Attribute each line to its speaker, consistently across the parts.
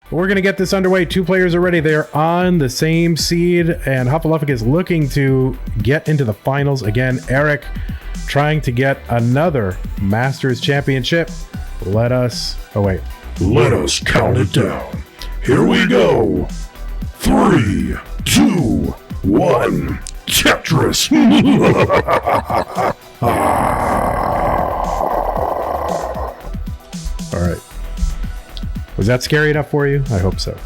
Speaker 1: We're going to get this underway. 2 players are ready. They are on the same seed, and Huffulufugus is looking to get into the finals. Again, Eric trying to get another Masters Championship. Let us count it down.
Speaker 2: Here we go. 3, 2, 1. Tetris.
Speaker 1: All right. Was that scary enough for you? I hope so.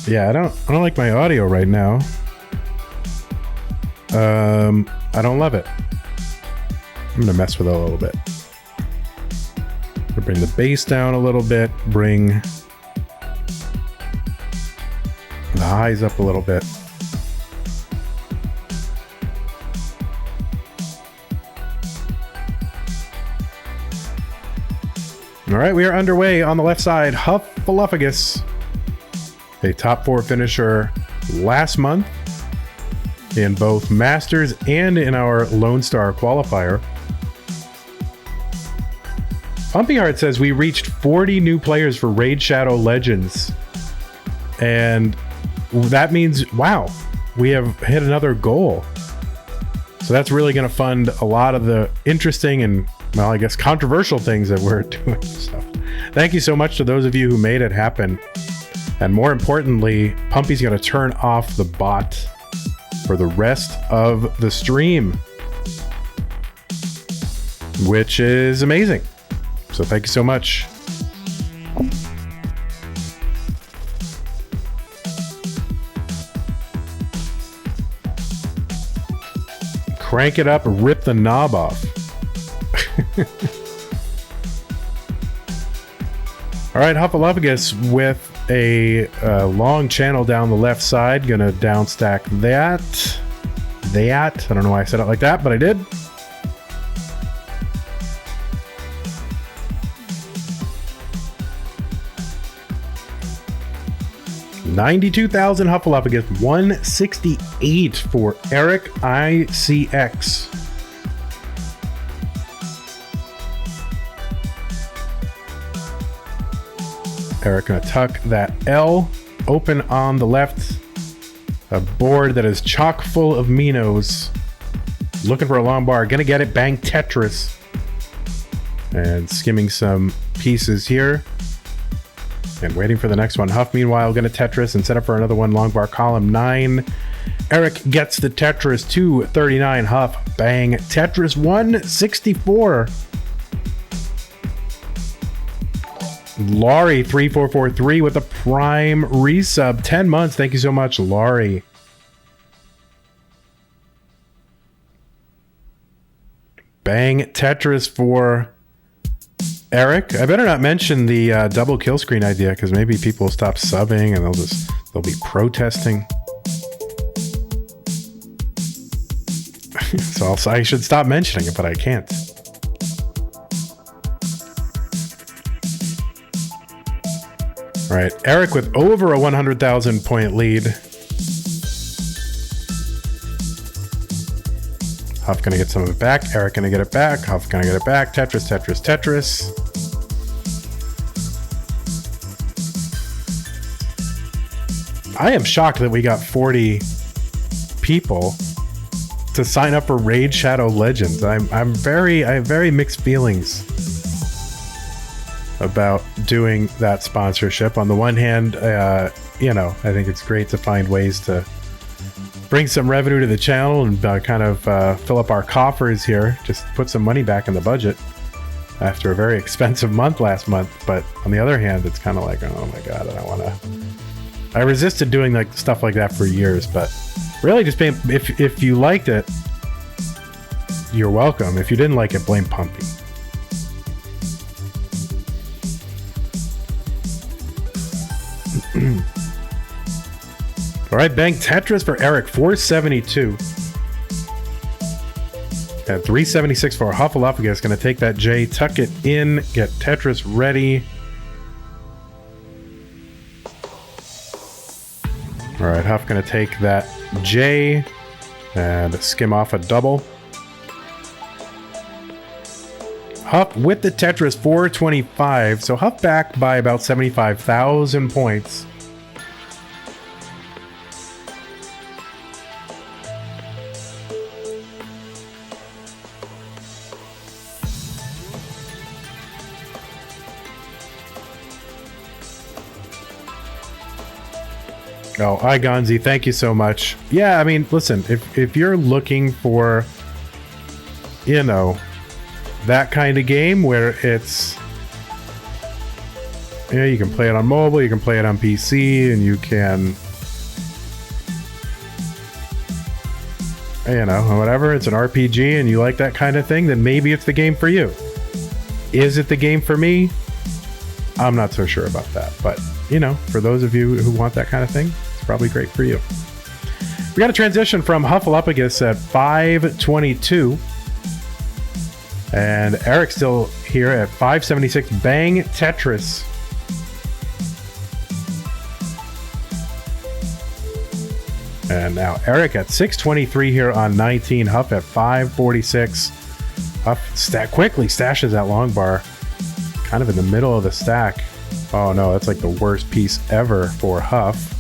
Speaker 1: Yeah, I don't like my audio right now. I don't love it. I'm gonna mess with it a little bit. Bring the bass down a little bit, bring the highs up a little bit. All right, we are underway. On the left side, Huffulufugus, a top 4 finisher last month in both Masters and in our Lone Star qualifier. Pumpy Heart says we reached 40 new players for Raid Shadow Legends. And that means, wow, we have hit another goal. So that's really going to fund a lot of the interesting and, well, I guess controversial things that we're doing. So thank you so much to those of you who made it happen. And more importantly, Pumpy's going to turn off the bot for the rest of the stream, which is amazing. So thank you so much. Crank it up, rip the knob off. All right, Huffulufugus with a long channel down the left side. Gonna down stack that. I don't know why I said it like that, but I did. $92,000 Huffulufugus, 168 for EricICX. Eric gonna tuck that L open on the left. A board that is chock full of Minos. Looking for a long bar, gonna get it. Bang Tetris. And skimming some pieces here. And waiting for the next one. Huff, meanwhile, gonna Tetris and set up for another one. Long bar, column 9. Eric gets the Tetris, 239. Huff, bang. Tetris, 164. Laurie, 3443 with a prime resub. 10 months. Thank you so much, Laurie. Bang Tetris for Eric. I better not mention the double kill screen idea, because maybe people will stop subbing and they'll be protesting. So I should stop mentioning it, but I can't. All right, Eric with over a 100,000 point lead. Huff gonna get some of it back. Eric gonna get it back. Huff gonna get it back. Tetris, Tetris, Tetris. I am shocked that we got 40 people to sign up for Raid Shadow Legends. I have very mixed feelings about doing that sponsorship. On the one hand, I think it's great to find ways to bring some revenue to the channel and kind of fill up our coffers here, just put some money back in the budget after a very expensive month last month. But on the other hand, it's kind of like, oh my God, I don't want to. I resisted doing like stuff like that for years, but really just paying, if you liked it, you're welcome. If you didn't like it, blame Pumpy. All right, bang Tetris for Eric, 472. At 376 for Huffulufugus. Going to take that J, tuck it in, get Tetris ready. All right, Huff going to take that J and skim off a double. Huff with the Tetris 425. So Huff back by about 75,000 points. Oh, Igonzi, thank you so much. Yeah, I mean, listen, if you're looking for, you know, that kind of game where it's, yeah, you can play it on mobile, you can play it on PC, and you can, you know, whatever, it's an RPG and you like that kind of thing, then maybe it's the game for you. Is it the game for me? I'm not so sure about that, but, you know, for those of you who want that kind of thing, it's probably great for you. We got a transition from Huffulufugus at 522. And Eric still here at 576. Bang Tetris. And now Eric at 623 here on 19. Huff at 546. Huff quickly stashes that long bar. Kind of in the middle of the stack. Oh no, that's like the worst piece ever for Huff.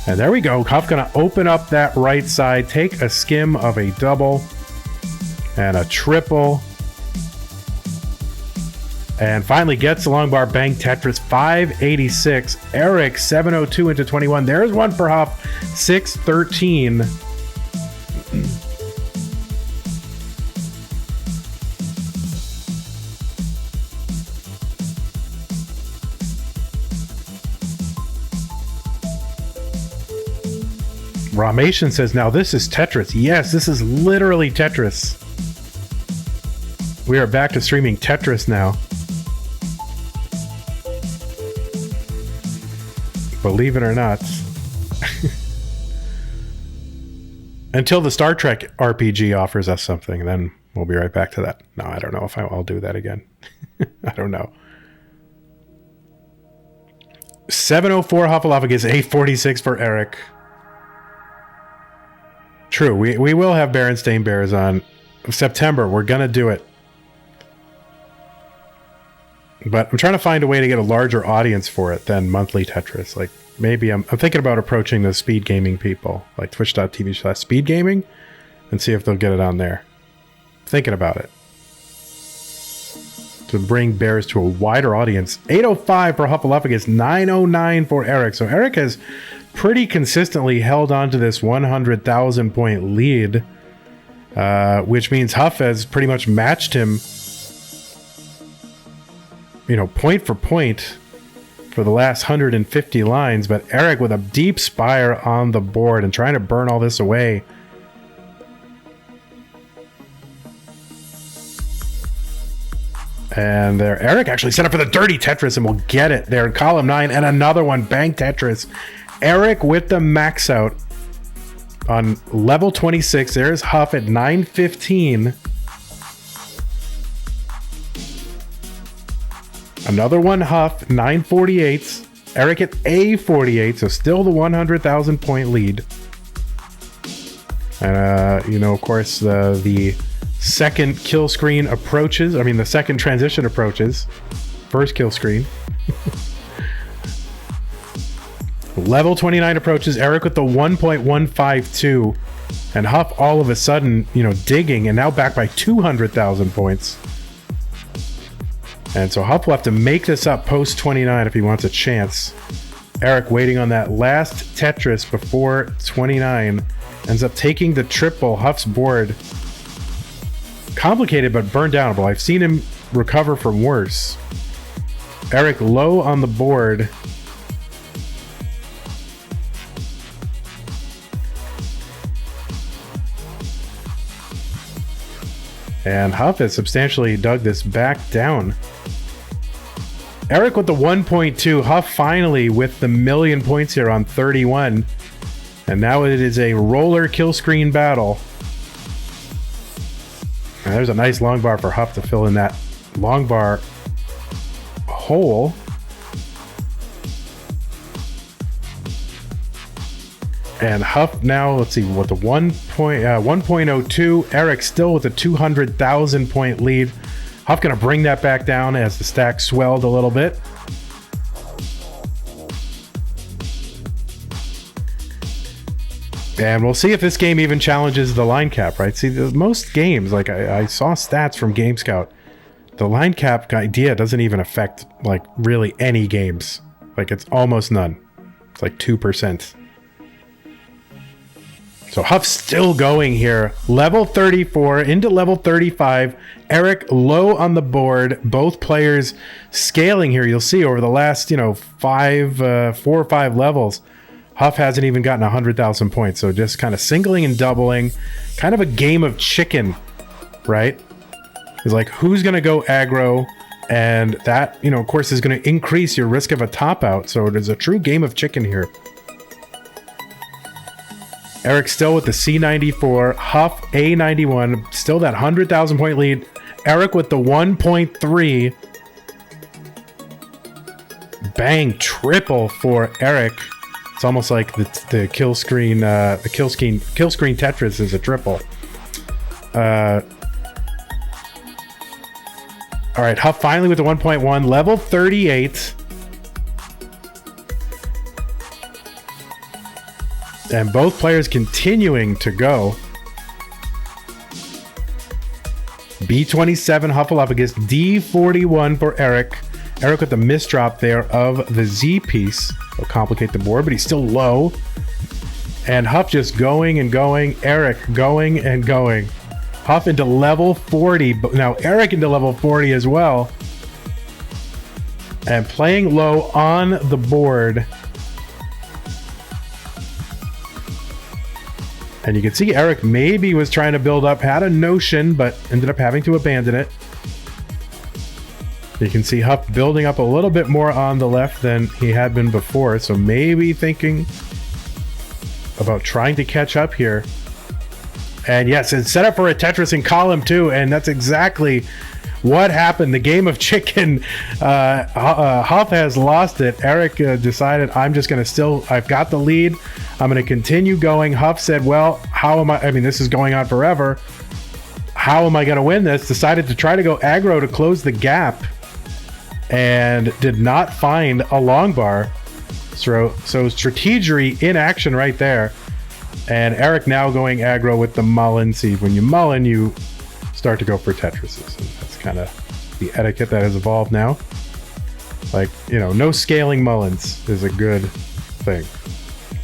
Speaker 1: And there we go. Huff gonna open up that right side, take a skim of a double and a triple. And finally gets the long bar. Bang Tetris 586. Eric 702 into 21. There's one for Huff. 613. Ramation says, now this is Tetris. Yes, this is literally Tetris. We are back to streaming Tetris now. Believe it or not. Until the Star Trek RPG offers us something, then we'll be right back to that. No, I don't know if I'll do that again. I don't know. 704 Huffulufugus, 846 for Eric. True, we will have Berenstain Bears on September. We're gonna do it. But I'm trying to find a way to get a larger audience for it than monthly Tetris. Like, maybe I'm thinking about approaching the speed gaming people, like twitch.tv/speedgaming, and see if they'll get it on there. Thinking about it. To bring bears to a wider audience. 805 for Huffulufugus, 909 for Eric. So Eric has pretty consistently held on to this 100,000 point lead, which means Huff has pretty much matched him, you know, point for point for the last 150 lines. But Eric with a deep spire on the board and trying to burn all this away. And there, Eric actually set up for the dirty Tetris and will get it there in column 9. And another one, Bang Tetris. Eric with the max out on level 26. There's Huff at 915. Another one, Huff, 948. Eric at A48, so still the 100,000 point lead. And, you know, of course, the second kill screen approaches. I mean, the second transition approaches. First kill screen. Level 29 approaches. Eric with the 1.152. And Huff all of a sudden, you know, digging and now back by 200,000 points. And so Huff will have to make this up post 29 if he wants a chance. Eric waiting on that last Tetris before 29. Ends up taking the triple. Huff's board. Complicated but burn downable. I've seen him recover from worse. Eric low on the board. And Huff has substantially dug this back down. Eric with the 1.2. Huff finally with the million points here on 31. And now it is a roller kill screen battle. And there's a nice long bar for Huff to fill in that long bar hole. And Huff now, let's see, what the 1.02. Eric still with a 200,000 point lead. Huff going to bring that back down as the stack swelled a little bit. And we'll see if this game even challenges the line cap, right? See, most games, like I saw stats from Game Scout, the line cap idea doesn't even affect like really any games. Like it's almost none. It's like 2%. So Huff's still going here. Level 34 into level 35. Eric low on the board. Both players scaling here. You'll see over the last, 4 or 5 levels, Huff hasn't even gotten 100,000 points. So just kind of singling and doubling. Kind of a game of chicken, right? It's like, who's going to go aggro? And that, of course, is going to increase your risk of a top out. So it is a true game of chicken here. Eric still with the C94, Huff A91, still that 100,000 point lead. Eric with the 1.3. Bang, triple for Eric. It's almost like the kill screen Tetris is a triple. All right, Huff finally with the 1.1, level 38. And both players continuing to go. B27 Huffulufugus, D41 for Eric. Eric with the misdrop there of the Z piece. It'll complicate the board, but he's still low. And Huff just going and going. Eric going and going. Huff into level 40. Now Eric into level 40 as well. And playing low on the board. And you can see Eric maybe was trying to build up, had a notion, but ended up having to abandon it. You can see Huff building up a little bit more on the left than he had been before. So maybe thinking about trying to catch up here. And yes, it's set up for a Tetris in column 2, and that's exactly what happened. The game of chicken. Huff has lost it. Eric decided, I'm just going to I've got the lead. I'm going to continue going. Huff said, well, how am I mean, this is going on forever. How am I going to win this? Decided to try to go aggro to close the gap and did not find a long bar. So strategery in action right there. And Eric now going aggro with the mullen. See, when you mullen, you start to go for Tetrises. And that's kind of the etiquette that has evolved now. Like, no scaling mullins is a good thing.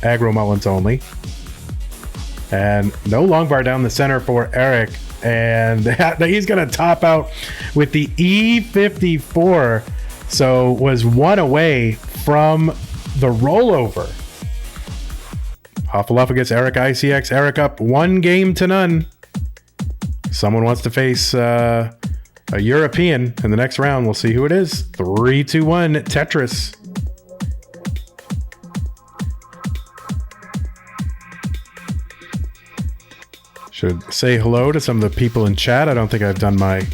Speaker 1: Aggro mullins only. And no long bar down the center for Eric. And he's going to top out with the E54. So was one away from the rollover. Huffulufugus, EricICX, Eric up 1-0. Someone wants to face a European in the next round. We'll see who it is. 3-2-1 Tetris. Should say hello to some of the people in chat. I don't think I've done my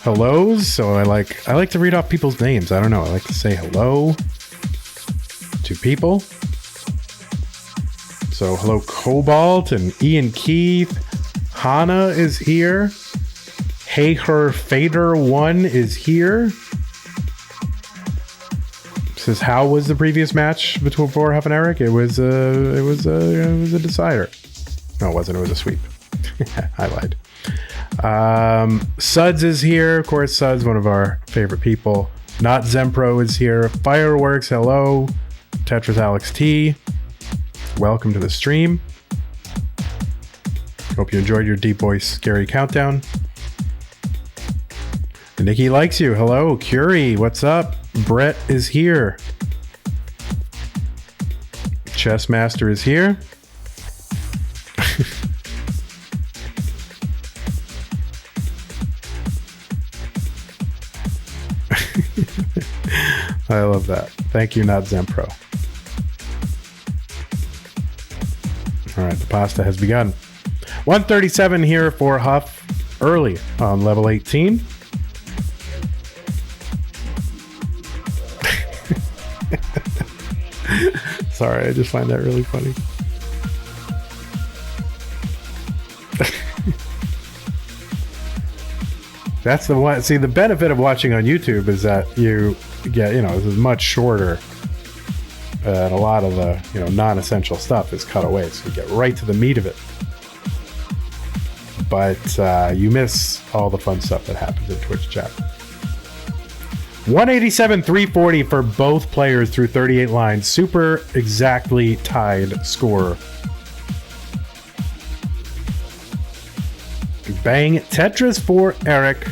Speaker 1: hellos, so I like to read off people's names. I don't know. I like to say hello to people. So hello Cobalt and Ian Keith. Hana is here. Hey Her Fader 1 is here. Says, how was the previous match between Huff and Eric? It was a decider. No, it wasn't. It was a sweep. I lied. Suds is here. Of course, Suds, one of our favorite people. Not Zempro is here. Fireworks, hello. Tetris Alex T. Welcome to the stream. Hope you enjoyed your Deep Voice Scary Countdown. Nikki likes you. Hello. Curie, what's up? Brett is here. Chess Master is here. I love that. Thank you, Not Zempro. All right, the pasta has begun. 137 here for Huff early on level 18. Sorry, I just find that really funny. That's the one. See, the benefit of watching on YouTube is that you get, this is much shorter. And a lot of the, non-essential stuff is cut away. So you get right to the meat of it. But you miss all the fun stuff that happens in Twitch chat. 187, 340 for both players through 38 lines. Super exactly tied score. Bang Tetris for Eric.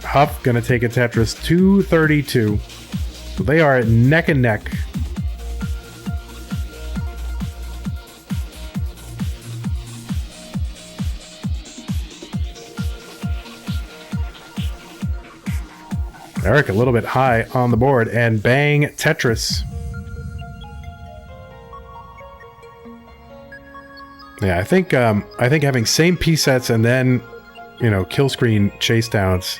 Speaker 1: Huff gonna take a Tetris 232. So they are neck and neck. Eric a little bit high on the board, and bang Tetris. Yeah, I think having same piece sets and then, kill screen chase downs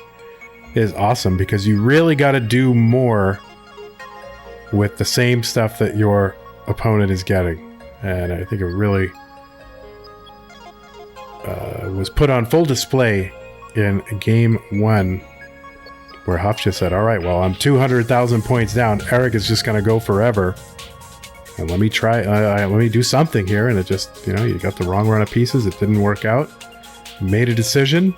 Speaker 1: is awesome because you really got to do more with the same stuff that your opponent is getting, and I think it really was put on full display in game 1. Where Huff just said, all right, well, I'm 200,000 points down. Eric is just going to go forever. And let me try, let me do something here. And it just, you got the wrong run of pieces. It didn't work out. Made a decision.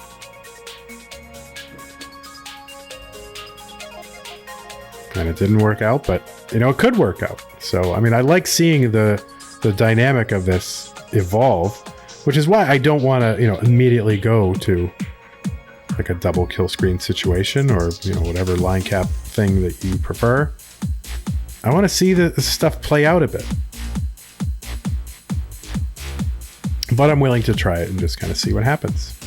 Speaker 1: And it didn't work out, but, it could work out. So, I mean, I like seeing the dynamic of this evolve, which is why I don't want to, immediately go to like a double kill screen situation or whatever line cap thing that you prefer. I want to see the stuff play out a bit, but I'm willing to try it and just kind of see what happens.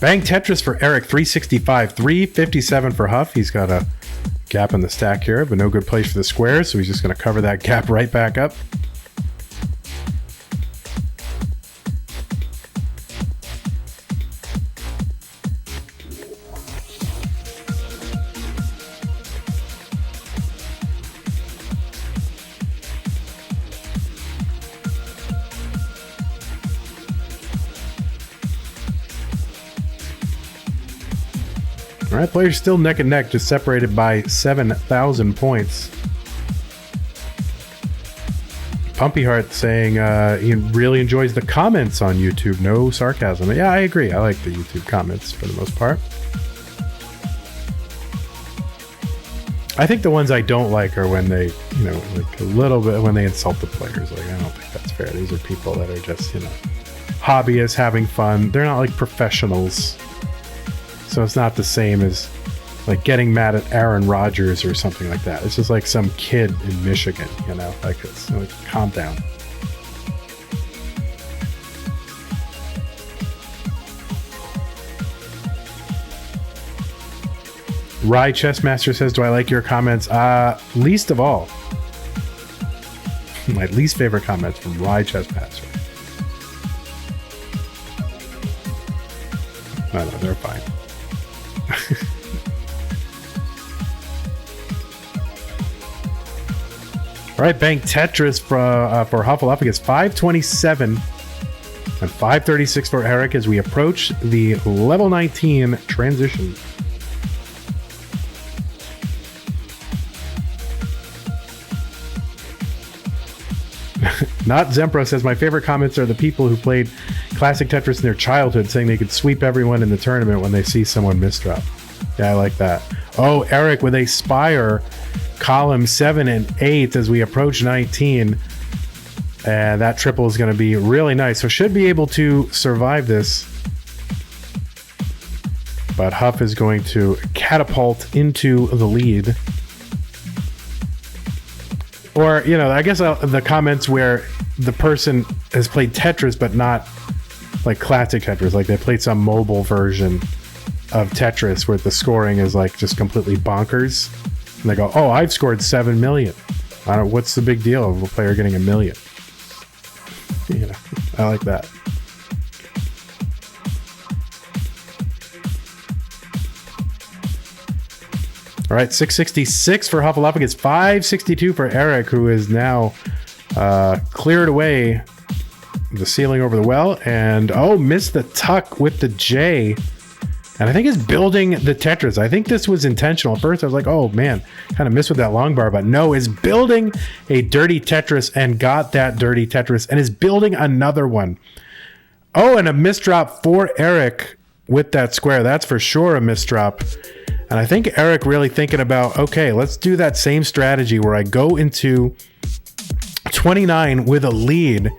Speaker 1: Bang Tetris for Eric, 365, 357 for Huff. He's got a gap in the stack here, but no good place for the squares, so he's just going to cover that gap right back up. All right, players still neck and neck, just separated by 7,000 points. Pumpy Heart saying he really enjoys the comments on YouTube. No sarcasm. Yeah, I agree. I like the YouTube comments for the most part. I think the ones I don't like are when they, like a little bit when they insult the players. Like, I don't think that's fair. These are people that are just, hobbyists having fun. They're not like professionals. So it's not the same as like getting mad at Aaron Rodgers or something like that. It's just like some kid in Michigan, like it's like, calm down. Rye Chessmaster says, do I like your comments? Least of all. My least favorite comments from Rye Chessmaster. No, they're fine. All right, bang Tetris for Huffulufugus, 527 and 536 for Eric as we approach the level 19 transition. Not Zempro says, my favorite comments are the people who played classic Tetris in their childhood saying they could sweep everyone in the tournament when they see someone misdrop. Yeah, I like that. Oh, Eric with a Spire, column 7 and 8 as we approach 19. And that triple is going to be really nice. So should be able to survive this. But Huff is going to catapult into the lead. Or, I guess the comments where the person has played Tetris, but not like classic Tetris. Like they played some mobile version of Tetris where the scoring is like just completely bonkers. And they go, oh, I've scored 7 million. What's the big deal of a player getting 1 million? I like that. All right, 666 for Huffulufugus, 562 for Eric, who is now cleared away the ceiling over the well. And, missed the tuck with the J. And I think is building the Tetris. I think this was intentional. At first I was like, oh man, kind of missed with that long bar, but no, is building a dirty Tetris and got that dirty Tetris and is building another one. Oh, and a misdrop for Eric with that square. That's for sure a misdrop. And I think Eric really thinking about, okay, let's do that same strategy where I go into 29 with a lead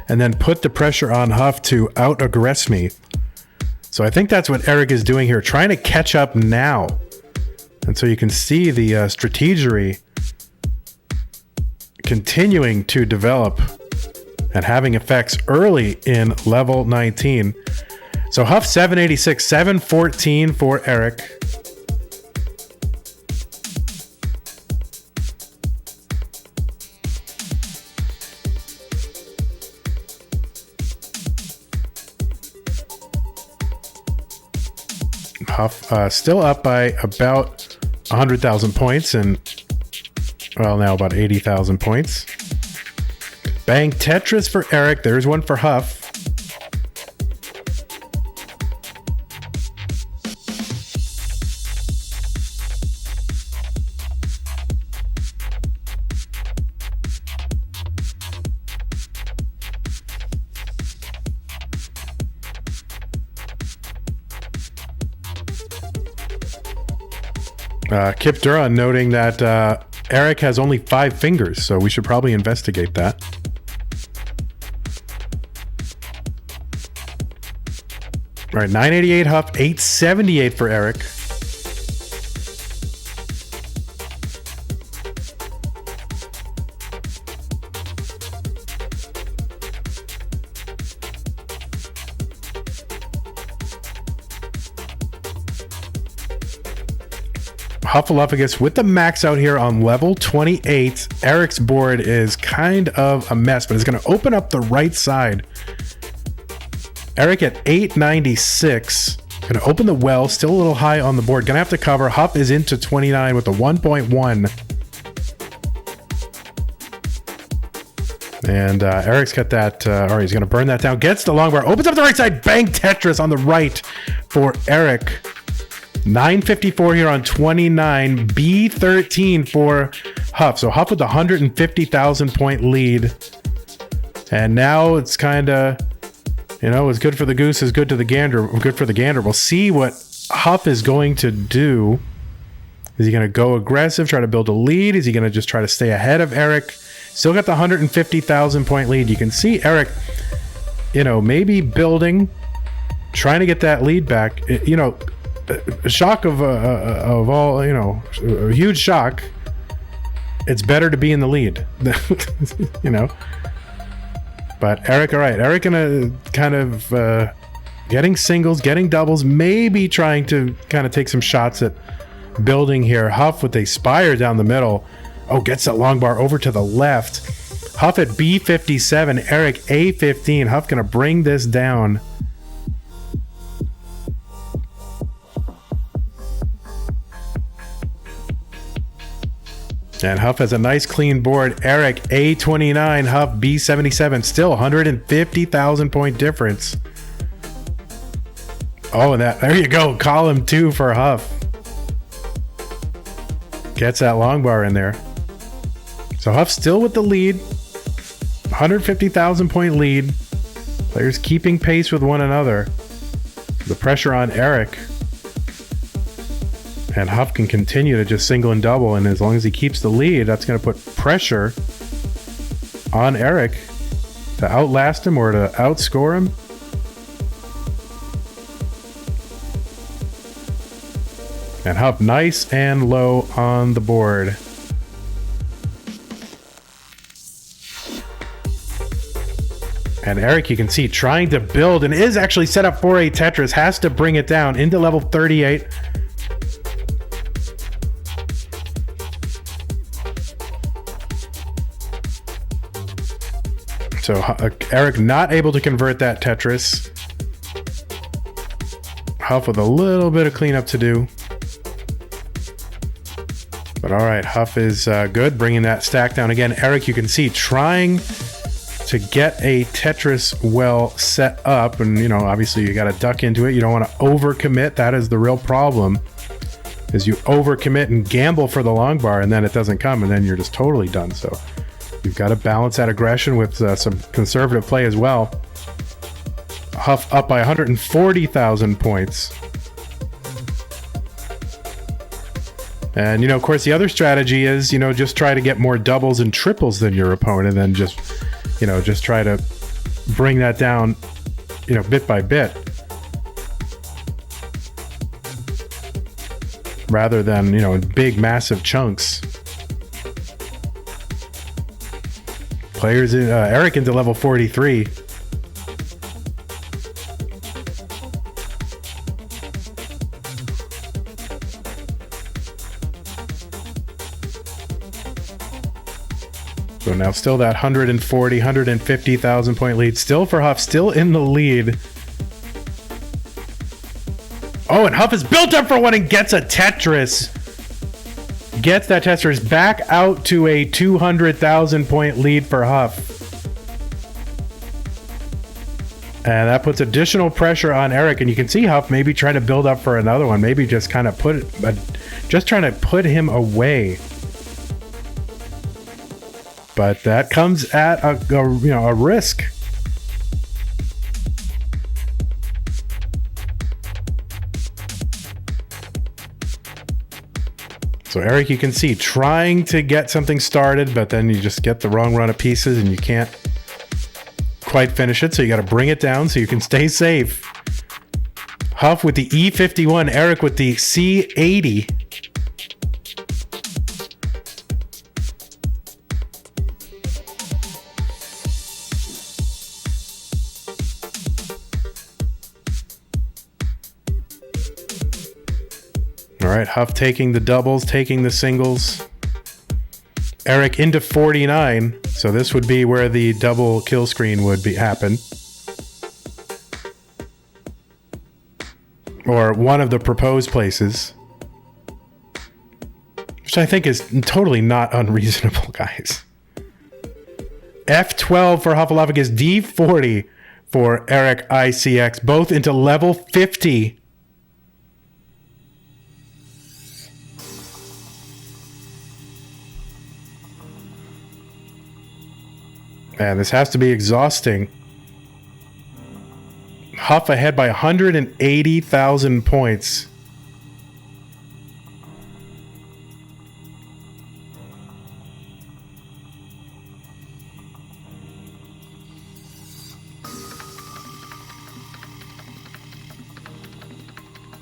Speaker 1: and then put the pressure on Huff to out-aggress me. So I think that's what Eric is doing here, trying to catch up now. And so you can see the strategery continuing to develop and having effects early in level 19. So Huff 786, 714 for Eric. Huff still up by about 100,000 points and, well, now about 80,000 points. Bang Tetris for Eric. There's one for Huff. Kip Duran noting that Eric has only 5 fingers, so we should probably investigate that. All right, 988 Huff, 878 for Eric. Huffulufugus with the max out here on level 28. Eric's board is kind of a mess, but it's going to open up the right side. Eric at 896. Going to open the well, still a little high on the board. Going to have to cover. Huff is into 29 with the 1.1. And Eric's got that. All right, he's going to burn that down. Gets the long bar. Opens up the right side. Bang Tetris on the right for Eric. 954 here on 29. B13 for Huff. So Huff with a 150,000 point lead. And now it's kind of, you know, it's good for the goose is good to the gander. Good for the gander. We'll see what Huff is going to do. Is he going to go aggressive, try to build a lead? Is he going to just try to stay ahead of Eric? Still got the 150,000 point lead. You can see Eric, you know, maybe building, trying to get that lead back. You know, a shock of all, you know, a huge shock. It's better to be in the lead, you know. But Eric, all right, Eric gonna kind of getting singles, getting doubles, maybe trying to kind of take some shots at building here. Huff with a spire down the middle. Oh, gets that long bar over to the left. Huff at B57, Eric A15. Huff gonna bring this down. And Huff has a nice clean board. Eric A29, Huff B77. Still 150,000 point difference. Oh, and there you go. Column 2 for Huff. Gets that long bar in there. So Huff still with the lead. 150,000 point lead. Players keeping pace with one another. The pressure on Eric. And Huff can continue to just single and double, and as long as he keeps the lead, that's going to put pressure on Eric to outlast him or to outscore him. And Huff nice and low on the board. And Eric, you can see, trying to build and is actually set up for a Tetris, has to bring it down into level 38. So Eric not able to convert that Tetris. Huff with a little bit of cleanup to do. But all right, Huff is good, bringing that stack down again. Eric, you can see, trying to get a Tetris well set up, and you know, obviously you got to duck into it. You don't want to overcommit. That is the real problem, is you overcommit and gamble for the long bar, and then it doesn't come, and then you're just totally done. So you've got to balance that aggression with some conservative play as well. Huff up by 140,000 points. And, you know, of course, the other strategy is, you know, just try to get more doubles and triples than your opponent, and then just, you know, just try to bring that down, you know, bit by bit. Rather than, you know, in big, massive chunks. Players, Eric into level 43. So now still that 140, 150,000 point lead. Still for Huff, still in the lead. Oh, and Huff is built up for one and gets a Tetris. Gets that Tetris back out to a 200,000 point lead for Huff. And that puts additional pressure on Eric. And you can see Huff maybe try to build up for another one. Maybe just kind of just trying to put him away. But that comes at a risk. So Eric, you can see, trying to get something started, but then you just get the wrong run of pieces and you can't quite finish it. So you got to bring it down so you can stay safe. Huff with the E51, Eric with the C80. All right, Huff taking the doubles, taking the singles. Eric into 49, so this would be where the double kill screen would happen. Or one of the proposed places. Which I think is totally not unreasonable, guys. F12 for Huffulufugus, D40 for EricICX, both into level 50. Man, this has to be exhausting. Huff ahead by 180,000 points.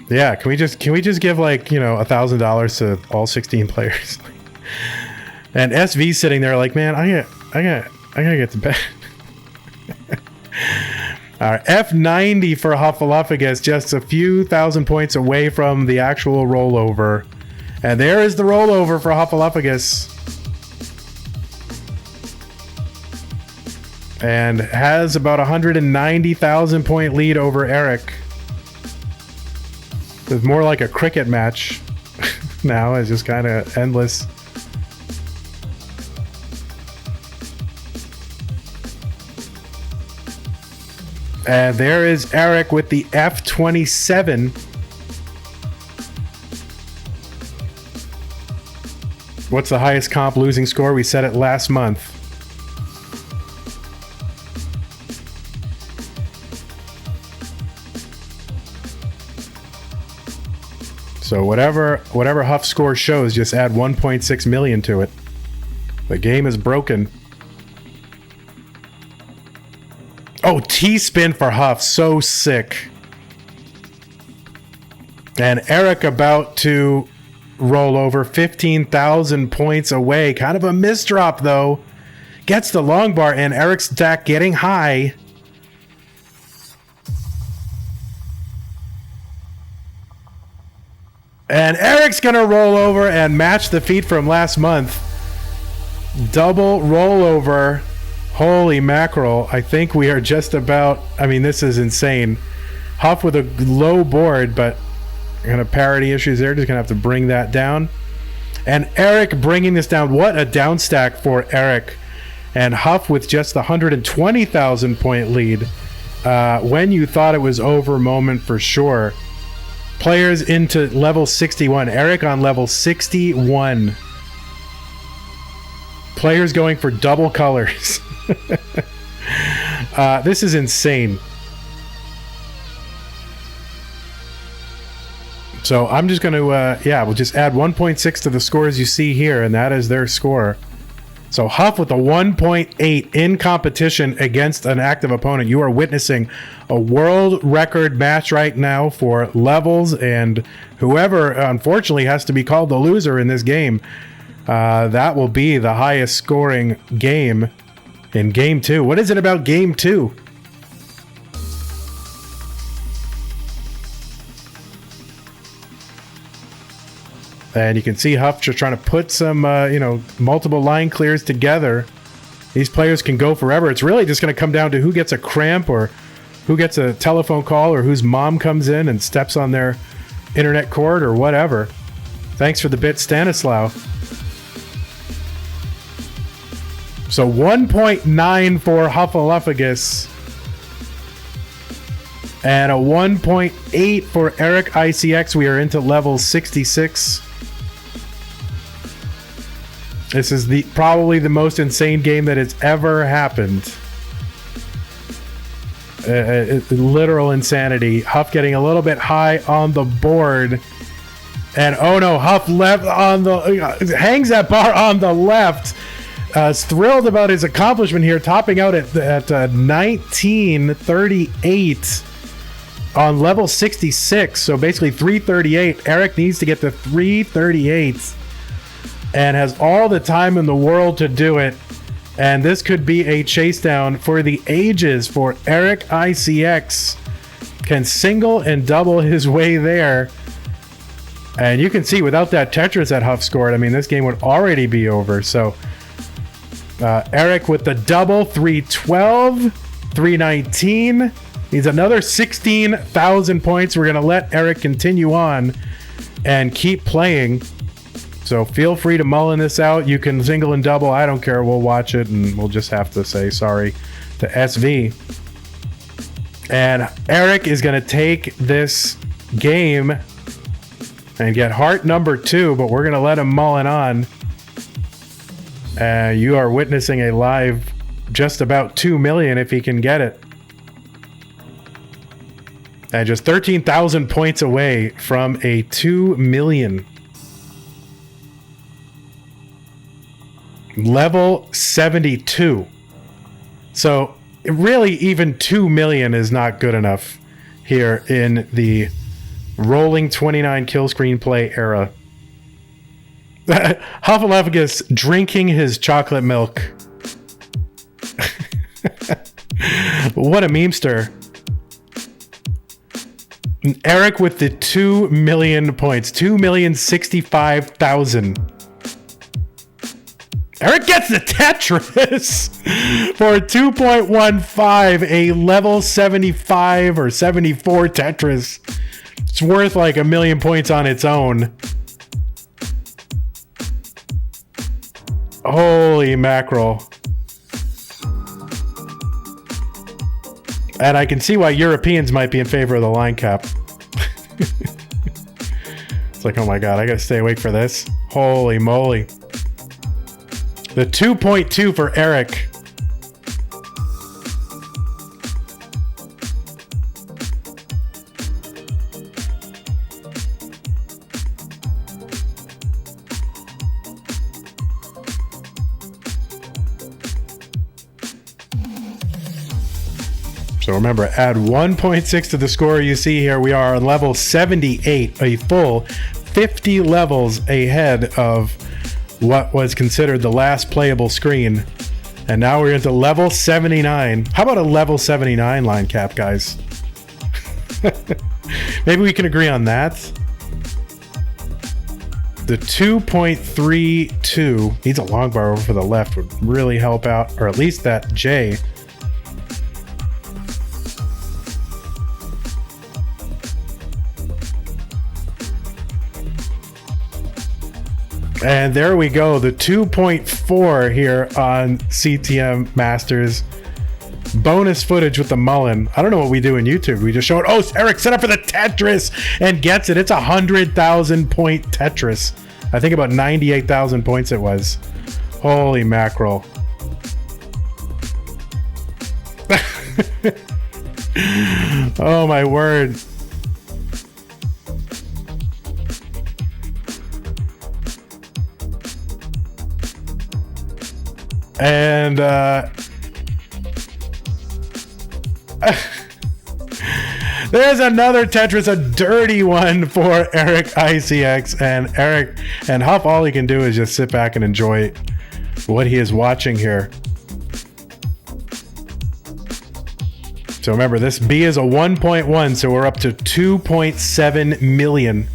Speaker 1: Yeah, can we just give, like, you know, $1,000 to all 16 players? And SV sitting there like, man, I gotta get to bed. All right, F90 for Huffulufugus, just a few thousand points away from the actual rollover. And there is the rollover for Huffulufugus. And has about 190,000 point lead over Eric. It's more like a cricket match now. It's just kind of endless. And there is Eric with the F27. What's the highest comp losing score? We said it last month. So whatever Huff score shows, just add 1.6 million to it. The game is broken. Oh, T-spin for Huff. So sick. And Eric about to roll over 15,000 points away. Kind of a misdrop, though. Gets the long bar, and Eric's stack getting high. And Eric's going to roll over and match the feat from last month. Double rollover. Holy mackerel. I think we are just about... I mean, this is insane. Huff with a low board, but kind of parity issues there. Just going to have to bring that down. And Eric bringing this down. What a down stack for Eric. and Huff with just the 120,000 point lead. When you thought it was over moment for sure. Players into level 61. Eric on level 61. Players going for double colors. This is insane. So I'm just going to, we'll just add 1.6 to the scores you see here, and that is their score. So Huff with a 1.8 in competition against an active opponent. You are witnessing a world record match right now for levels, and whoever unfortunately has to be called the loser in this game, that will be the highest scoring game in Game 2. What is it about Game 2? And you can see Huff just trying to put some, multiple line clears together. These players can go forever. It's really just going to come down to who gets a cramp or who gets a telephone call or whose mom comes in and steps on their internet cord or whatever. Thanks for the bit, Stanislaw. So 1.9 for Huffulufugus. And a 1.8 for EricICX. We are into level 66. This is probably the most insane game that has ever happened. Literal insanity. Huff getting a little bit high on the board. And oh no, Huff left on the... hangs that bar on the left. Is thrilled about his accomplishment here, topping out at 1938 on level 66. So basically 338. Eric needs to get to 338 and has all the time in the world to do it. And this could be a chase down for the ages for EricICX. Can single and double his way there. And you can see without that Tetris that Huff scored, I mean, this game would already be over. So Eric with the double, 312, 319. Needs another 16,000 points. We're going to let Eric continue on and keep playing. So feel free to mullin this out. You can single and double. I don't care. We'll watch it and we'll just have to say sorry to SV. And Eric is going to take this game and get heart number 2, but we're going to let him mullin on. You are witnessing a live just about 2 million if he can get it. And just 13,000 points away from a 2 million. Level 72. So really even 2 million is not good enough here in the rolling 29 kill screen play era. Huffulufugus drinking his chocolate milk. What a memester. Eric with the 2 million points. 2,065,000. Eric gets the Tetris for 2.15, a level 75 or 74 Tetris. It's worth like 1 million points on its own. Holy mackerel. And I can see why Europeans might be in favor of the line cap. It's like, oh my god, I gotta stay awake for this. Holy moly. The 2.2 for Eric. So remember, add 1.6 to the score you see here. We are on level 78, a full 50 levels ahead of what was considered the last playable screen. And now we're into level 79. How about a level 79 line cap, guys? Maybe we can agree on that. The 2.32 needs a long bar over for the left, would really help out, or at least that J. And there we go. The 2.4 here on CTM Masters. Bonus footage with the mullen. I don't know what we do in YouTube. We just show it. Oh, Eric set up for the Tetris and gets it. It's 100,000 point Tetris. I think about 98,000 points it was. Holy mackerel. Oh my word. And there's another Tetris, a dirty one for EricICX. And Eric and Huff, all he can do is just sit back and enjoy what he is watching here. So remember, this B is a 1.1, so we're up to 2.7 million.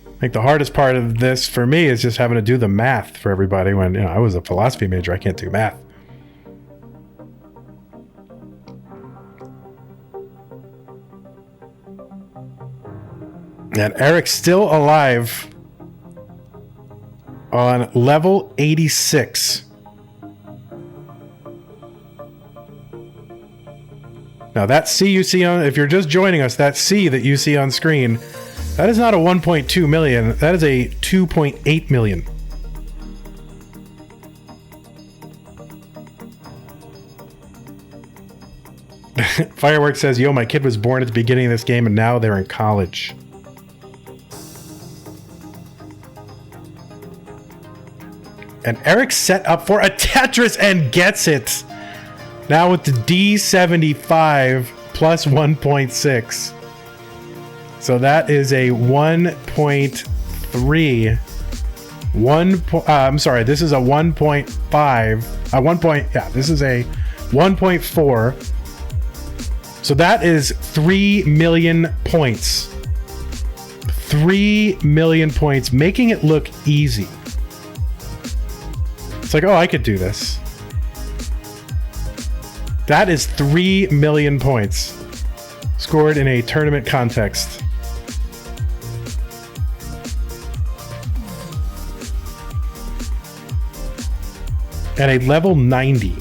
Speaker 1: I think the hardest part of this for me is just having to do the math for everybody when, you know, I was a philosophy major. I can't do math. And Eric's still alive on level 86. Now that C you see on, if you're just joining us, that C that you see on screen, that is not a 1.2 million. That is a 2.8 million. Fireworks says, yo, my kid was born at the beginning of this game and now they're in college. And Eric set up for a Tetris and gets it. Now with the D75 plus 1.6. So that is a 1.3. I'm sorry, this is a 1.5. This is a 1.4. So that is 3 million points. 3 million points, making it look easy. It's like, oh, I could do this. That is 3 million points scored in a tournament context. And a level 90.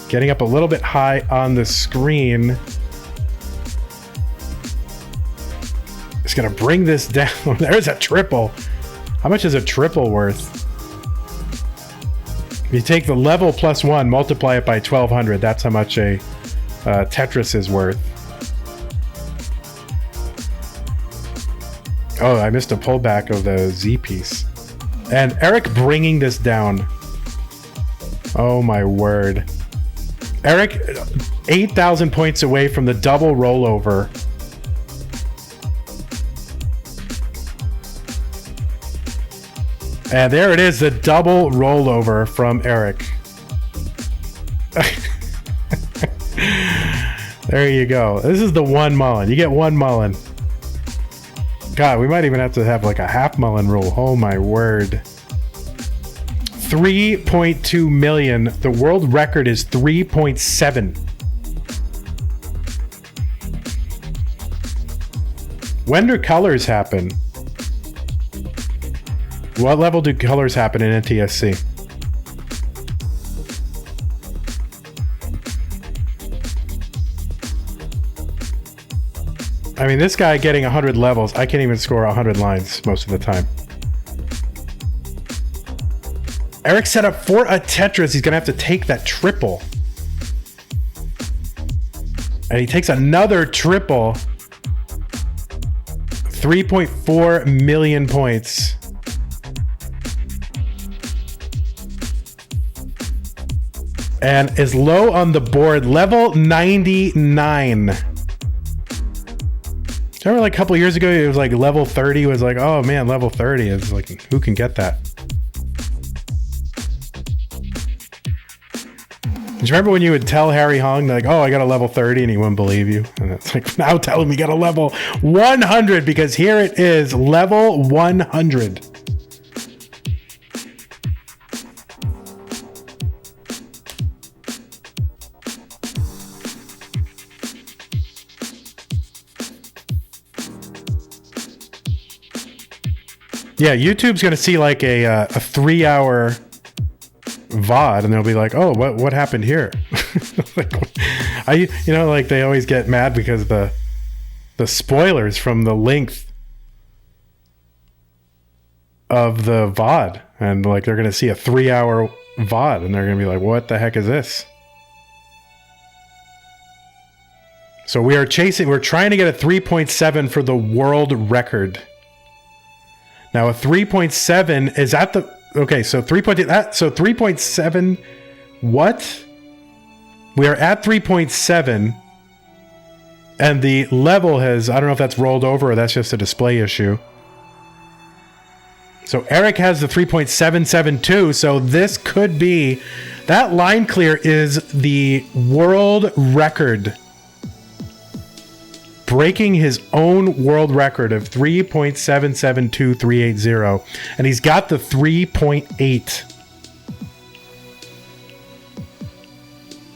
Speaker 1: Getting up a little bit high on the screen. It's going to bring this down. There's a triple. How much is a triple worth? You take the level plus 1, multiply it by 1200. That's how much a Tetris is worth. Oh, I missed a pullback of the Z piece. And Eric bringing this down. Oh my word. Eric, 8,000 points away from the double rollover. And there it is, the double rollover from Eric. There you go. This is the one mullen. You get one mullen. God, we might even have to have like a half mullen rule. Oh my word. 3.2 million. The world record is 3.7. When do colors happen? What level do colors happen in NTSC? I mean, this guy getting 100 levels, I can't even score 100 lines most of the time. Eric set up for a Tetris. He's going to have to take that triple. And he takes another triple. 3.4 million points. And is low on the board, level 99. Remember like a couple years ago, it was like level 30 was like, oh man, level 30 is like, who can get that? Do you remember when you would tell Harry Hong, like, oh, I got a level 30 and he wouldn't believe you? And it's like, now tell him you got a level 100 because here it is, level 100. Yeah, YouTube's going to see like a 3-hour VOD, and they'll be like, "Oh, what happened here?" Like, like they always get mad because the spoilers from the length of the VOD, and like they're going to see a 3-hour VOD, and they're going to be like, "What the heck is this?" So we're trying to get a 3.7 for the world record. Now a 3.7 is at the, okay, so 3.7, what? We are at 3.7, and the level has, I don't know if that's rolled over or that's just a display issue. So Eric has the 3.772, so this could be, that line clear is the world record, breaking his own world record of 3.772380, and he's got the 3.8.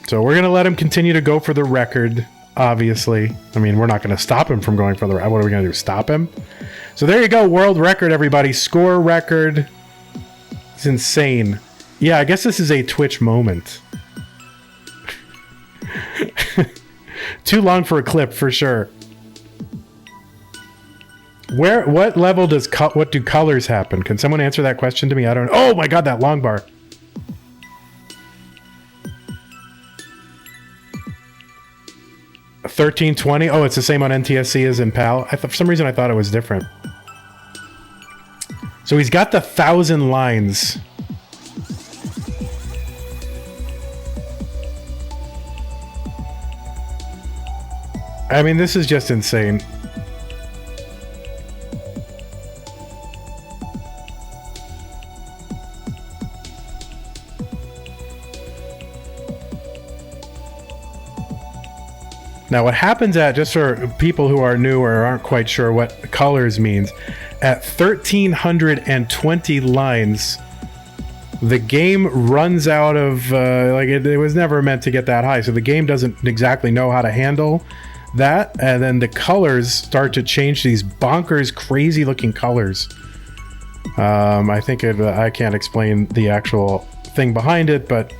Speaker 1: So we're going to let him continue to go for the record, obviously. I mean, we're not going to stop him from going for the record. What are we going to do, stop him? So there you go, world record, everybody. Score record. It's insane. Yeah, I guess this is a Twitch moment. Too long for a clip, for sure. What level does what do colors happen? Can someone answer that question to me? I don't know. Oh my god, that long bar. $13.20. Oh, it's the same on NTSC as in PAL. For some reason I thought it was different. So he's got the 1,000 lines. I mean, this is just insane. Now, what happens at, just for people who are new or aren't quite sure what colors means, at 1,320 lines, the game runs out of, it was never meant to get that high, so the game doesn't exactly know how to handle that, and then the colors start to change these bonkers, crazy-looking colors. I think I can't explain the actual thing behind it, but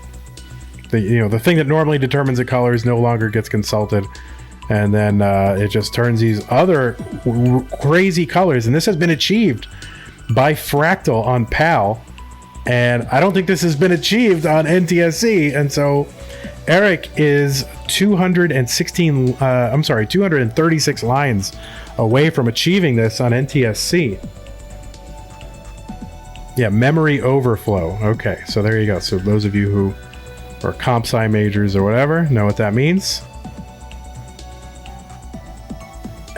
Speaker 1: the thing that normally determines the colors no longer gets consulted, and then it just turns these other crazy colors, and this has been achieved by Fractal on PAL, and I don't think this has been achieved on NTSC, and so Eric is 236 lines away from achieving this on NTSC. Yeah, memory overflow. Okay, so there you go. So those of you who or comp sci majors or whatever know what that means.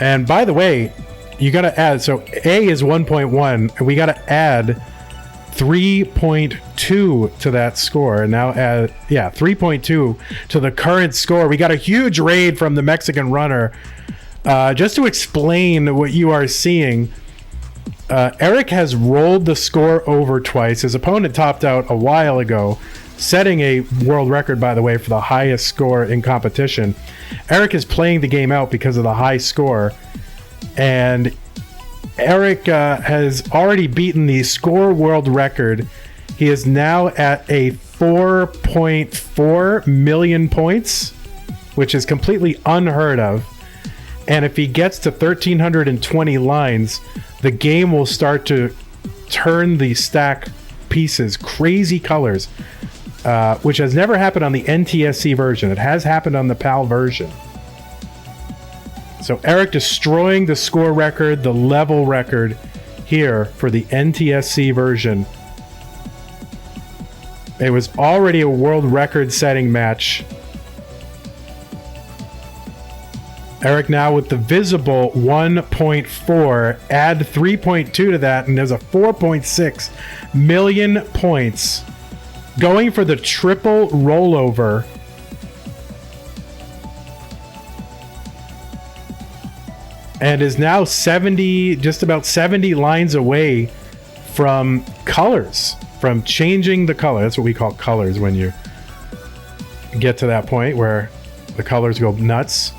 Speaker 1: And by the way, you got to add, so A is 1.1, and we got to add 3.2 to that score, and now add 3.2 to the current score. We got a huge raid from the Mexican runner. Just to explain what you are seeing, Eric has rolled the score over twice. His opponent topped out a while ago, setting a world record, by the way, for the highest score in competition. Eric is playing the game out because of the high score, and Eric has already beaten the score world record. He is now at a 4.4 million points, which is completely unheard of. And if he gets to 1,320 lines, the game will start to turn the stack pieces, crazy colors, which has never happened on the NTSC version. It has happened on the PAL version. So Eric destroying the score record, the level record here for the NTSC version. It was already a world record setting match. Eric now with the visible 1.4, add 3.2 to that, and there's a 4.6 million points. Going for the triple rollover. And is now 70, just about 70 lines away from colors, from changing the color. That's what we call colors when you get to that point where the colors go nuts.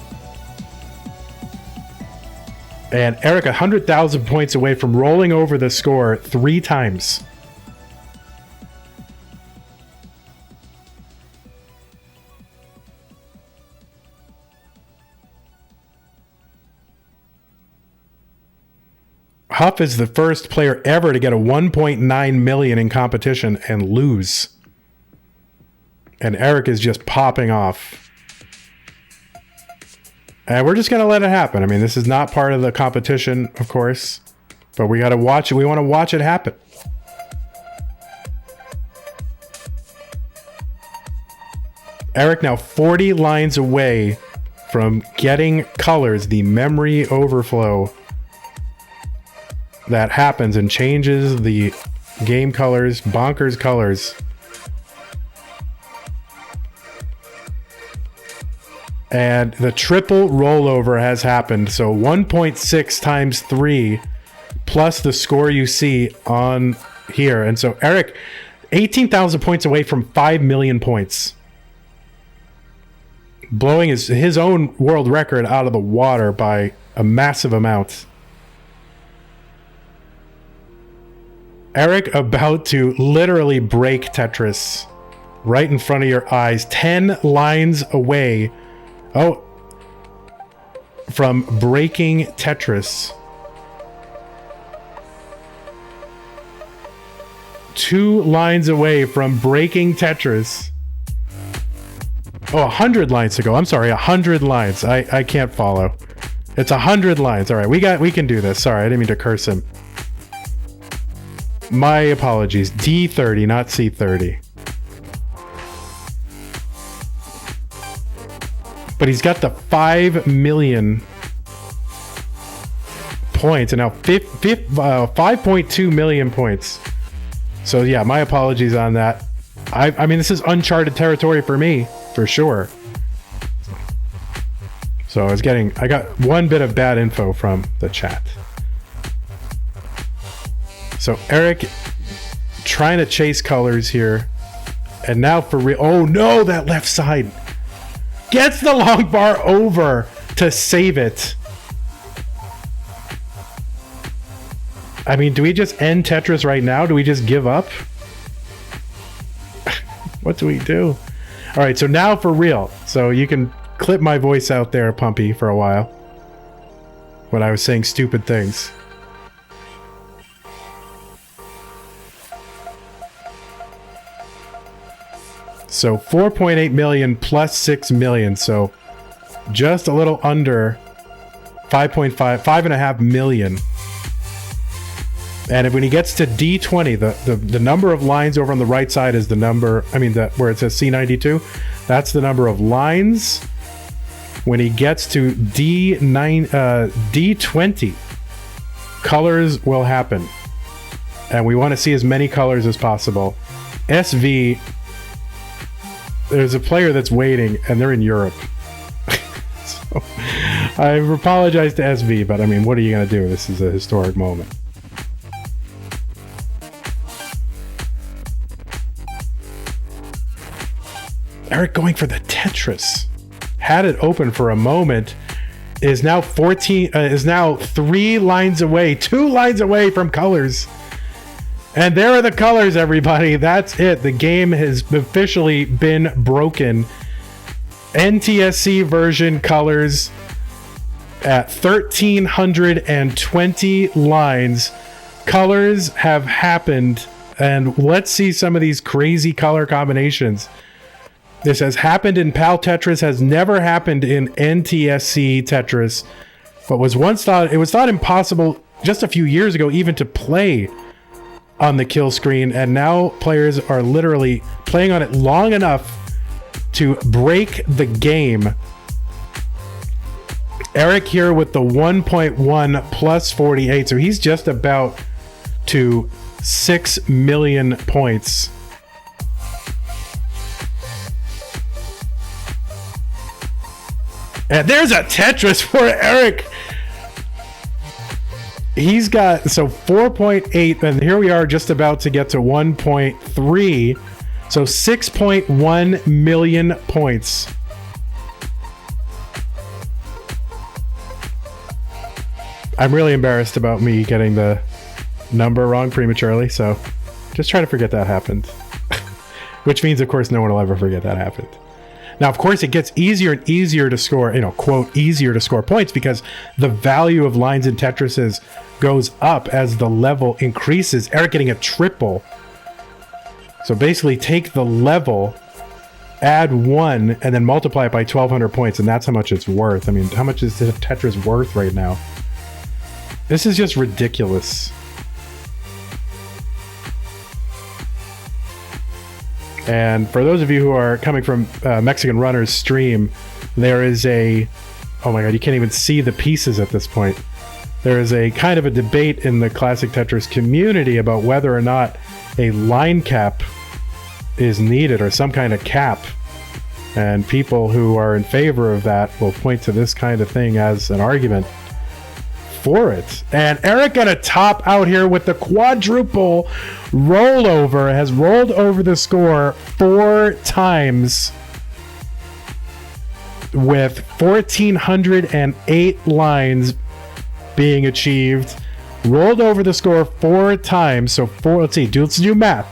Speaker 1: And Eric 100,000 points away from rolling over the score 3 times. Huff is the first player ever to get a 1.9 million in competition and lose. And Eric is just popping off. And we're just going to let it happen. I mean, this is not part of the competition, of course. But we got to watch it. We want to watch it happen. Eric now 40 lines away from getting colors, the memory overflow that happens and changes the game colors, bonkers colors. And the triple rollover has happened. So 1.6 times 3 plus the score you see on here. And so Eric, 18,000 points away from 5 million points. Blowing his own world record out of the water by a massive amount. Eric about to literally break Tetris right in front of your eyes, 10 lines away. Oh, from breaking Tetris. 2 lines away from breaking Tetris. Oh, 100 lines to go. I'm sorry, 100 lines. I can't follow. It's 100 lines. All right, we can do this. Sorry, I didn't mean to curse him. My apologies. D30, not C30. But he's got the 5 million points and now 5.2 million points. So yeah, my apologies on that. I mean, this is uncharted territory for me, for sure. So I got one bit of bad info from the chat. So Eric trying to chase colors here. And now for real. Oh no, that left side. Gets the long bar over to save it. I mean, do we just end Tetris right now? Do we just give up? What do we do? All right, so now for real. So you can clip my voice out there, Pumpy, for a while. When I was saying stupid things. So 4.8 million plus 6 million. So just a little under 5.5 million. And when he gets to D20, the number of lines over on the right side is the number, where it says C92, that's the number of lines. When he gets to D20, colors will happen. And we want to see as many colors as possible. SV, there's a player that's waiting, and they're in Europe. So, I apologize to SV, but I mean, what are you going to do? This is a historic moment. Eric going for the Tetris. Had it open for a moment. Is now 3 lines away. 2 lines away from colors. And there are the colors, everybody. That's it. The game has officially been broken. NTSC version colors at 1,320 lines. Colors have happened. And let's see some of these crazy color combinations. This has happened in PAL Tetris, has never happened in NTSC Tetris, but was thought impossible just a few years ago even to play on the kill screen, and now players are literally playing on it long enough to break the game. Eric here with the 1.1 plus 48, so he's just about to 6 million points. And there's a Tetris for Eric. He's got, so 4.8, and here we are just about to get to 1.3. So 6.1 million points. I'm really embarrassed about me getting the number wrong prematurely, so just try to forget that happened. Which means, of course, no one will ever forget that happened. Now, of course, it gets easier and easier to score, quote, easier to score points because the value of lines in Tetrises goes up as the level increases. Eric getting a triple. So basically take the level, add 1, and then multiply it by 1,200 points, and that's how much it's worth. I mean, how much is Tetris worth right now? This is just ridiculous. And for those of you who are coming from Mexican Runner's stream, there is a... Oh my god, you can't even see the pieces at this point. There is a kind of a debate in the classic Tetris community about whether or not a line cap is needed or some kind of cap. And people who are in favor of that will point to this kind of thing as an argument for it. And Eric got a top out here with the quadruple rollover, has rolled over the score 4 times with 1,408 lines being achieved. Rolled over the score 4 times. So let's do math.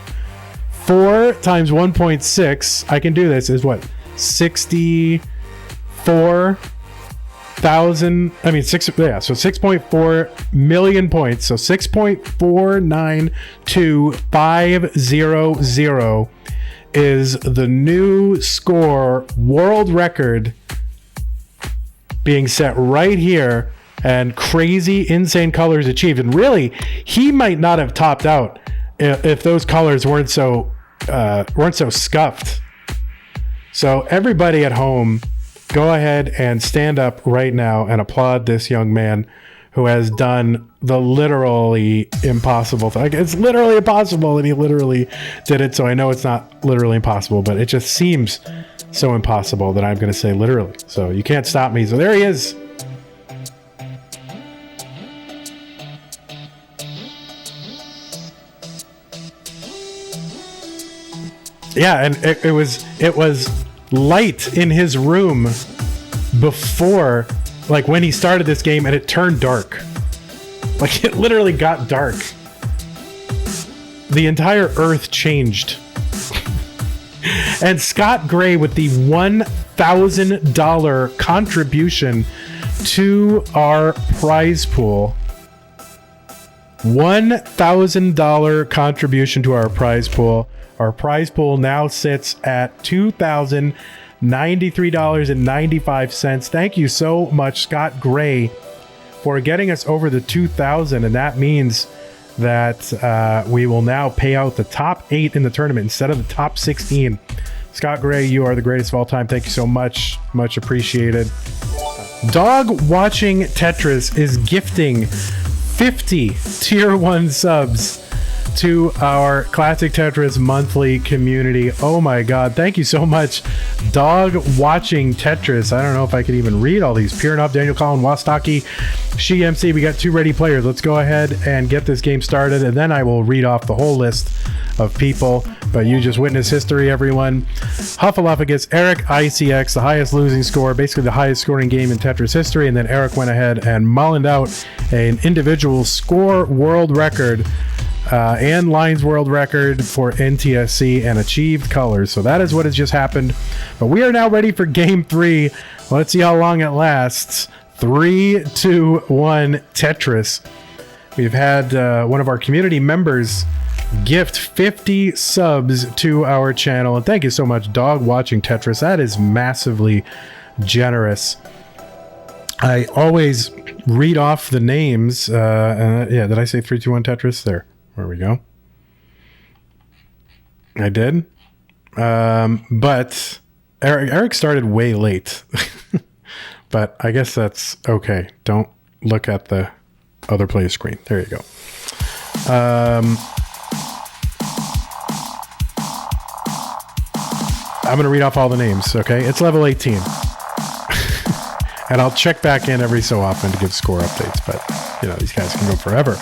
Speaker 1: 4 times 1.6, I can do this, is what? 64,000, so 6.4 million points. So 6.492500 is the new score, world record being set right here, and crazy, insane colors achieved. And really, he might not have topped out if those colors weren't so scuffed. So everybody at home, go ahead and stand up right now and applaud this young man who has done the literally impossible thing. It's literally impossible, and he literally did it. So I know it's not literally impossible, but it just seems so impossible that I'm going to say literally. So you can't stop me. So there he is. Yeah, and it was light in his room before, like when he started this game, and it turned dark. Like it literally got dark. The entire earth changed. And Scott Gray with the $1,000 contribution to our prize pool. $1,000 contribution to our prize pool. Our prize pool now sits at $2,093.95. Thank you so much, Scott Gray, for getting us over the 2,000, and that means that we will now pay out the top 8 in the tournament instead of the top 16. Scott Gray, you are the greatest of all time. Thank you so much. Much appreciated. Dog Watching Tetris is gifting 50 tier 1 subs to our Classic Tetris Monthly community. Oh my god, thank you so much, Dog Watching Tetris. I don't know if I could even read all these. Piernov, Daniel Collin, Wastaki, She MC. We got 2 ready players. Let's go ahead and get this game started, and then I will read off the whole list of people. But you just witnessed history, everyone. Huffulufugus, EricICX, the highest losing score, basically the highest scoring game in Tetris history, and then Eric went ahead and mullined out an individual score world record and lines world record for NTSC and achieved colors. So that is what has just happened. But we are now ready for game 3. Let's see how long it lasts. 3, 2, 1, Tetris. We've had one of our community members gift 50 subs to our channel. And thank you so much, Dog Watching Tetris. That is massively generous. I always read off the names. Yeah, did I say 3, 2, 1, Tetris? There we go. I did. But Eric started way late. But I guess that's okay. Don't look at the other player screen. There you go. I'm going to read off all the names, okay? It's level 18. And I'll check back in every so often to give score updates, but, you know, these guys can go forever.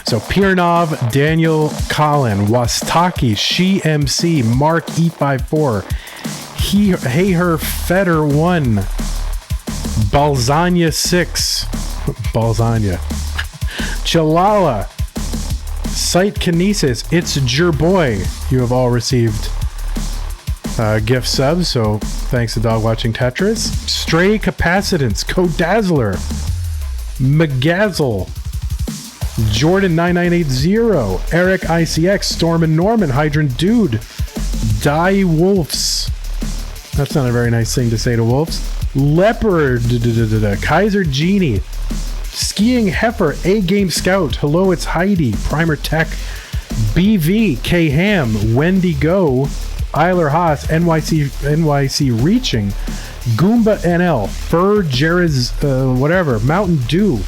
Speaker 1: So, Piernov, Daniel Collin, Wastaki, She MC, Mark E54, Hey Her Feder 1, Balzania 6, Balzania, Chalala, Sight Kinesis, It's Jer Boy. You have all received gift subs, so thanks to Dog Watching Tetris. Stray Capacitance, Codazzler, Magazzle, Jordan9980, EricICX, Storm and Norman, Hydrant Dude, Die Wolves. That's not a very nice thing to say to wolves. Leopard, Kaiser Genie, Skiing Heifer, A Game Scout, Hello It's Heidi, Primer Tech, BV, K Ham, Wendy Go, Eiler Haas, NYC Reaching, Goomba NL, Fur Jerez, whatever, Mountain Dew,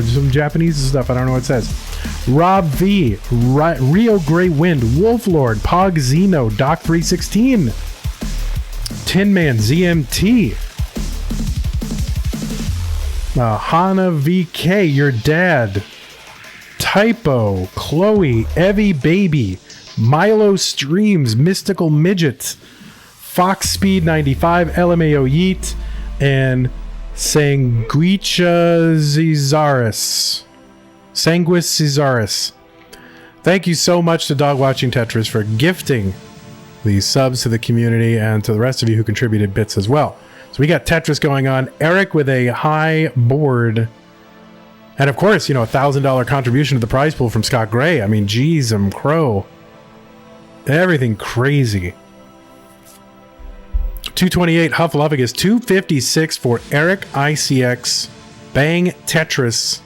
Speaker 1: some Japanese stuff, I don't know what it says. Rob V, Rio Grey Wind, Wolf Lord, Pog Zeno, Doc 316, Tin Man, ZMT, Hana VK, Your Dad, Typo, Chloe, Evie Baby, Milo Streams, Mystical Midget, Fox Speed 95, LMAO Yeet, and Sanguis Cesaris. Thank you so much to Dog Watching Tetris for gifting these subs to the community and to the rest of you who contributed bits as well. So we got Tetris going on. Eric with a high board. And of course, you know, $1,000 contribution to the prize pool from Scott Gray. I mean, geez, crow. Everything crazy. 228 Huffulufugus, 256 for EricICX. Bang Tetris.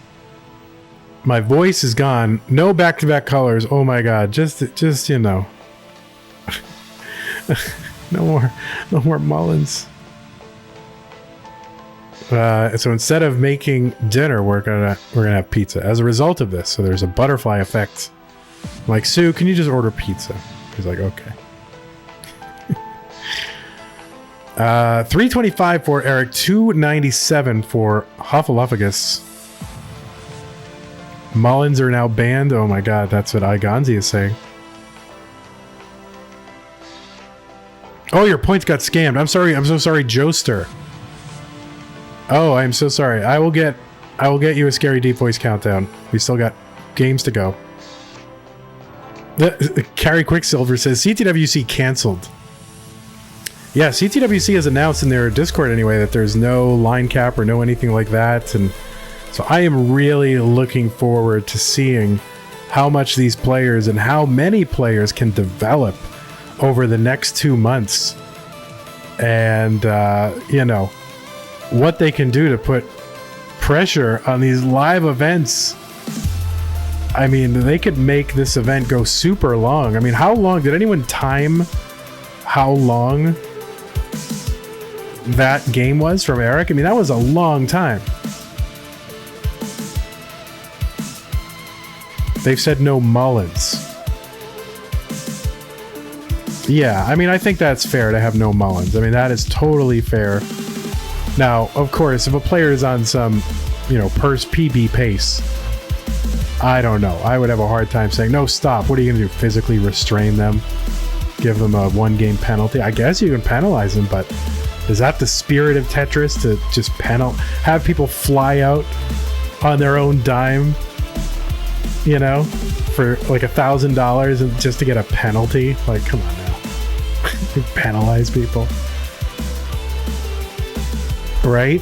Speaker 1: My voice is gone. No back-to-back colors. Oh my god. Just you know. No more Mullins. So instead of making dinner, we're gonna have pizza as a result of this. So there's a butterfly effect. I'm like, Sue, can you just order pizza? He's like, okay. 325 for Eric, 297 for Huffulufugus. Mullins are now banned. Oh my god, that's what Igonzi is saying. Oh, your points got scammed. I'm sorry. I'm so sorry, Joester. Oh, I'm so sorry. I will get you a Scary Deep Voice countdown. We still got games to go. Carrie Quicksilver says CTWC canceled. Yeah, CTWC has announced in their Discord anyway that there's no line cap or no anything like that, and so I am really looking forward to seeing how much these players and how many players can develop over the next 2 months, and you know, what they can do to put pressure on these live events. I mean, they could make this event go super long. I mean, how long did anyone time how long that game was from Eric? I mean, that was a long time. They've said no Mullins. Yeah, I mean, I think that's fair to have no Mullins. I mean, that is totally fair. Now, of course, if a player is on some, you know, purse PB pace, I don't know. I would have a hard time saying, no, stop. What are you going to do? Physically restrain them? Give them a one-game penalty? I guess you can penalize them, but is that the spirit of Tetris, to just have people fly out on their own dime, you know, for like $1,000 and just to get a penalty? Like, come on now. Penalize people. Right?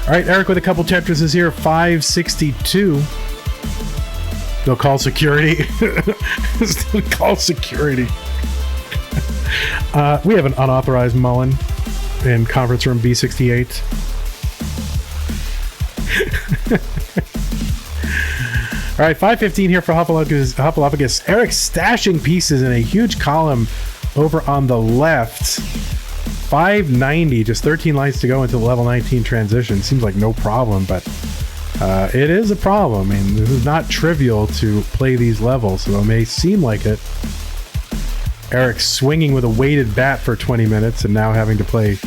Speaker 1: All right, Eric with a couple Tetrises here. 562. They'll call security. Call security. We have an unauthorized Mullen in conference room B68. All right, 515 here for Huffulufugus. Eric stashing pieces in a huge column over on the left. 590, just 13 lines to go into the level 19 transition. Seems like no problem, but it is a problem. I mean, this is not trivial to play these levels, so it may seem like it. Eric swinging with a weighted bat for 20 minutes and now having to play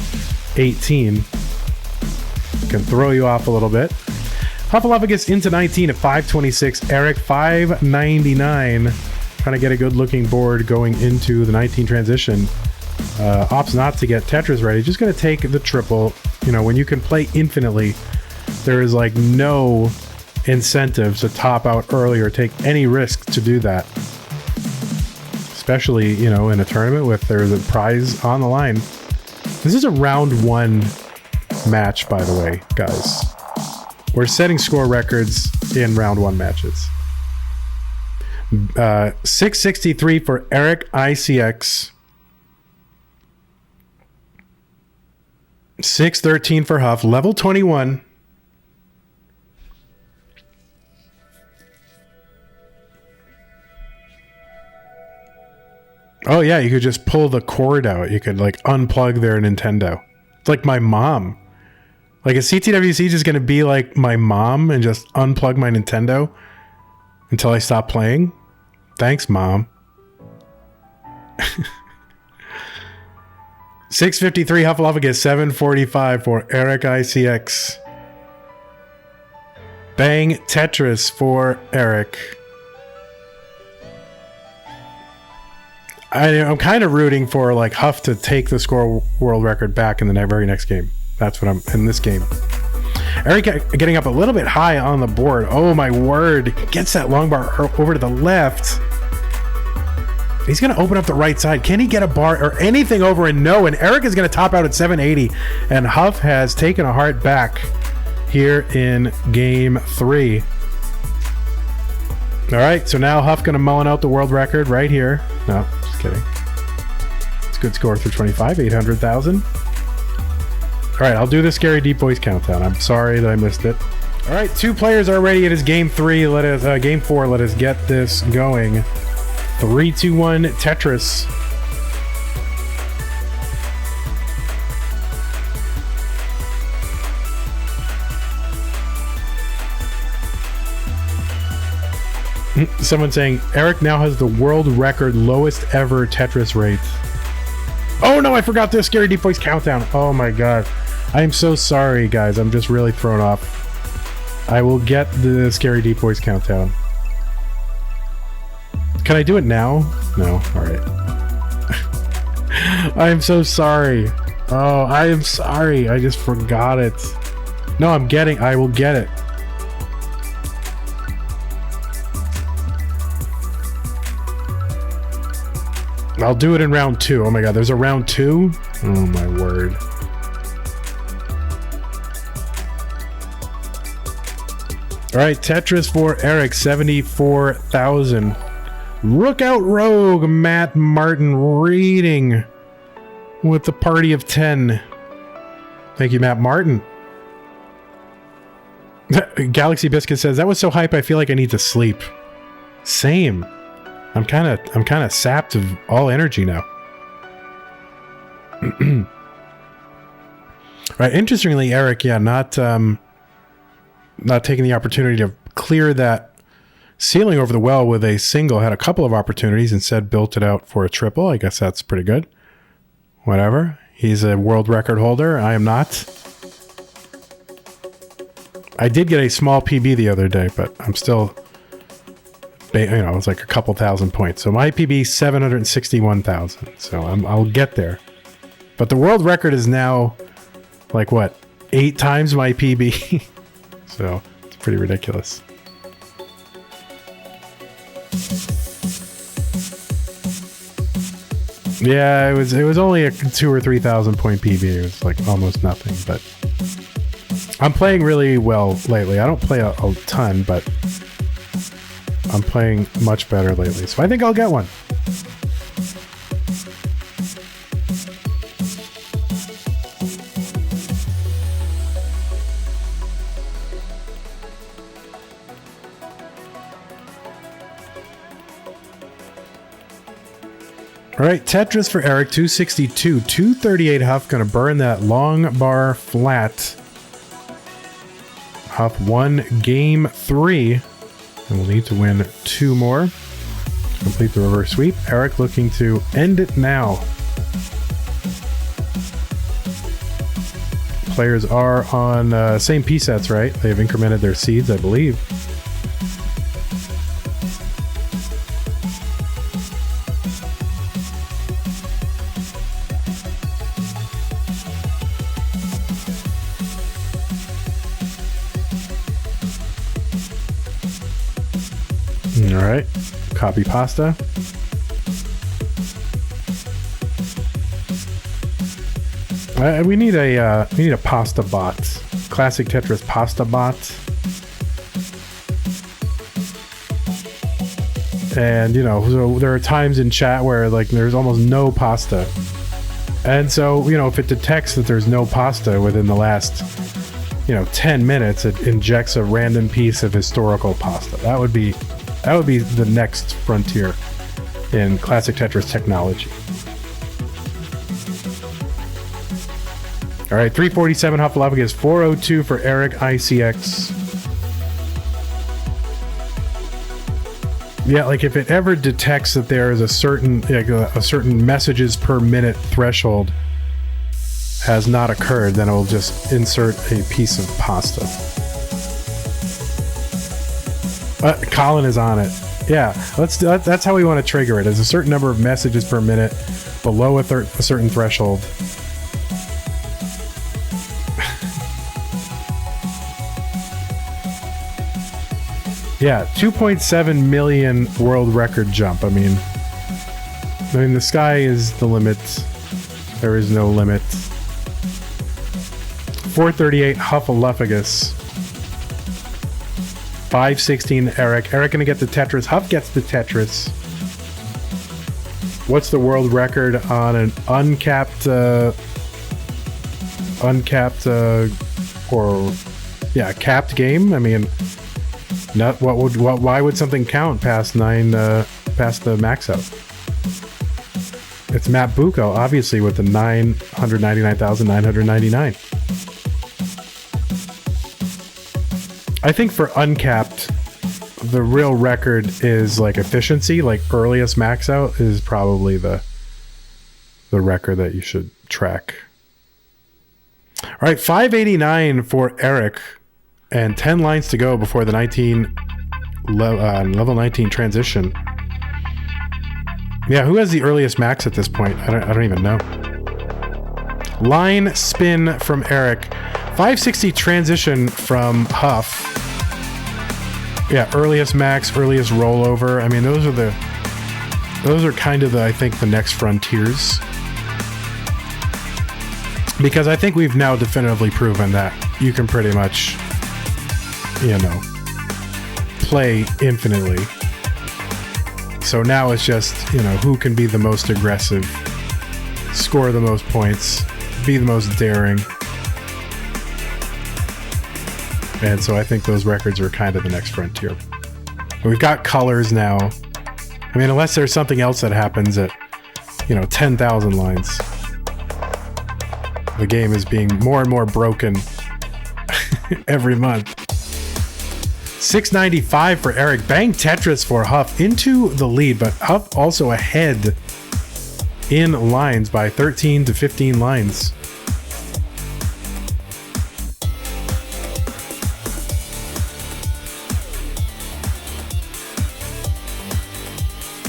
Speaker 1: 18 can throw you off a little bit. Huffulufugus into 19 at 526. Eric 599. Trying to get a good looking board going into the 19 transition. Opts not to get Tetris ready. Just going to take the triple. You know, when you can play infinitely, there is like no incentive to top out early or take any risk to do that. Especially, you know, in a tournament with there's a prize on the line. This is a round 1 match, by the way, guys. We're setting score records in round 1 matches. 663 for EricICX. 613 for Huff. Level 21. Oh yeah, you could just pull the cord out. You could like unplug their Nintendo. It's like my mom. Like, is CTWC just going to be like my mom and just unplug my Nintendo until I stop playing? Thanks, Mom. 653 Huffulufugus, 745 for EricICX. Bang Tetris for Eric. I'm kind of rooting for like Huff to take the score world record back in the very next game. That's what I'm in this game. Eric getting up a little bit high on the board. Oh my word. Gets that long bar over to the left. He's going to open up the right side. Can he get a bar or anything over? And no. And Eric is going to top out at 780. And Huff has taken a heart back here in game 3. All right. So now Huff going to mullen out the world record right here. No, just kidding. It's a good score through 25, 800,000. All right, I'll do the scary deep voice countdown. I'm sorry that I missed it. All right, 2 players are ready. It is game 3. Game 4. Let us get this going. 3, 2, 1, Tetris. Someone saying Eric now has the world record lowest ever Tetris rate. Oh no, I forgot the scary deep voice countdown. Oh my god. I am so sorry, guys. I'm just really thrown off. I will get the scary deep voice countdown. Can I do it now? No. All right. I am so sorry. Oh, I am sorry. I just forgot it. No, I will get it. I'll do it in round 2. Oh my god, there's a round 2? Oh my word. Alright, Tetris for Eric, 74,000. Rook out rogue, Matt Martin reading with the party of 10. Thank you, Matt Martin. Galaxy Biscuit says, that was so hype I feel like I need to sleep. Same. I'm kind of sapped of all energy now. Right. Interestingly, Eric, yeah, not taking the opportunity to clear that ceiling over the well with a single. Had a couple of opportunities, instead built it out for a triple. I guess that's pretty good. Whatever. He's a world record holder. I am not. I did get a small PB the other day, but I'm still, you know, it's like a couple thousand points. So my PB 761,000. So I'll get there. But the world record is now like what, 8 times my PB. So it's pretty ridiculous. Yeah, it was only a 2,000 or 3,000 point PB. It was like almost nothing, but I'm playing really well lately. I don't play a ton, but I'm playing much better lately. So I think I'll get one. All right, Tetris for Eric, 262, 238 Huff, gonna burn that long bar flat. Huff won game 3, and we'll need to win 2 more to complete the reverse sweep. Eric looking to end it now. Players are on same P sets, right? They've incremented their seeds, I believe. All right. Copy pasta. We need a pasta bot. Classic Tetris pasta bot. And so there are times in chat where like there's almost no pasta. And so, if it detects that there's no pasta within the last 10 minutes, it injects a random piece of historical pasta. That would be the next frontier in classic Tetris technology. All right, 347 Huffulufugus, 402 for EricICX. Yeah, like if it ever detects that there is a certain messages per minute threshold has not occurred, then it will just insert a piece of pasta. Colin is on it. Yeah, that's how we want to trigger it. There's a certain number of messages per minute below a certain threshold. Yeah, 2.7 million world record jump. I mean, the sky is the limit. There is no limit. 438 Huffulufugus. 516 Eric. Eric gonna get the Tetris. Huff gets the Tetris. What's the world record on an uncapped capped game? I mean, why would something count past the max out? It's Matt Bucco, obviously, with the 999,999. I think for uncapped, the real record is like efficiency. Like earliest max out is probably the record that you should track. All right, 589 for Eric. And 10 lines to go before the level 19 transition. Yeah, who has the earliest max at this point? I don't even know. Line spin from Eric. 560 transition from Huff. Yeah, earliest max, earliest rollover. I mean, those are kind of I think the next frontiers. Because I think we've now definitively proven that you can pretty much play infinitely. So now it's just, who can be the most aggressive, score the most points, be the most daring. And so I think those records are kind of the next frontier. We've got colors now. I mean, unless there's something else that happens at, 10,000 lines. The game is being more and more broken every month. 695 for Eric. Bang Tetris for Huff into the lead, but Huff also ahead in lines by 13 to 15 lines.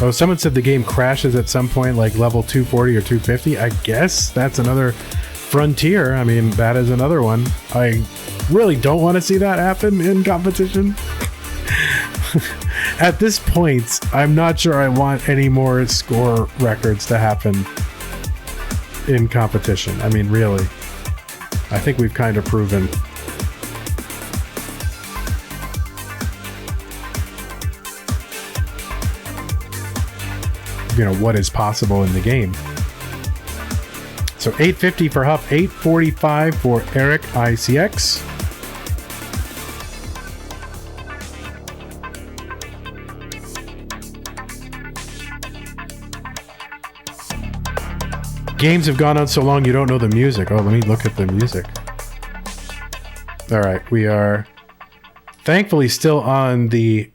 Speaker 1: Oh, someone said the game crashes at some point, like level 240 or 250. I guess that's another frontier. I mean, that is another one. I really don't want to see that happen in competition. At this point, I'm not sure I want any more score records to happen in competition. I mean, really. I think we've kind of proven what is possible in the game. So 850 for Huff, 845 for EricICX. Games have gone on so long you don't know the music. Oh, let me look at the music. All right, we are thankfully still on the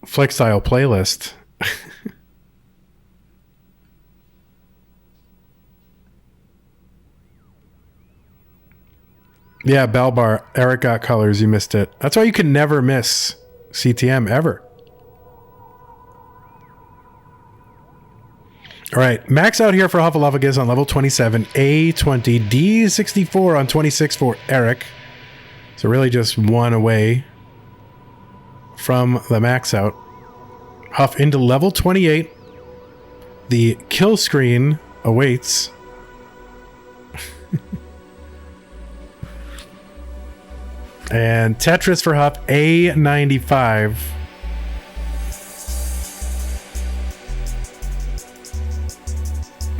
Speaker 1: Flex-Style playlist. Yeah, Balbar, Eric got colors, you missed it. That's why you can never miss CTM ever. All right, max out here for Huffulufugus on level 27, A20, D64 on 26 for Eric. So really just one away. from the max out. Huff into level 28. The kill screen awaits. And Tetris for Huff, A95.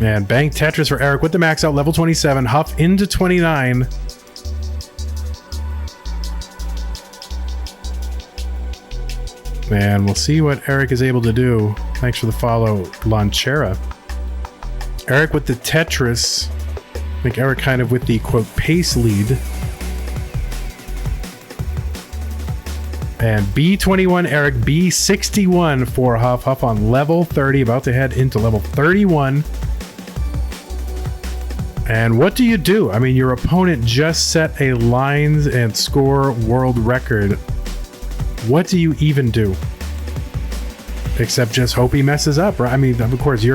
Speaker 1: And bang Tetris for Eric with the max out, level 27. Huff into 29. And we'll see what Eric is able to do. Thanks for the follow, Lanchera. Eric with the Tetris. I think Eric kind of with the, quote, pace lead. And B21 Eric, B61 for Huff. Huff on level 30, about to head into level 31. And what do you do? I mean, your opponent just set a lines and score world record. What do you even do? Except just hope he messes up, right? I mean, of course,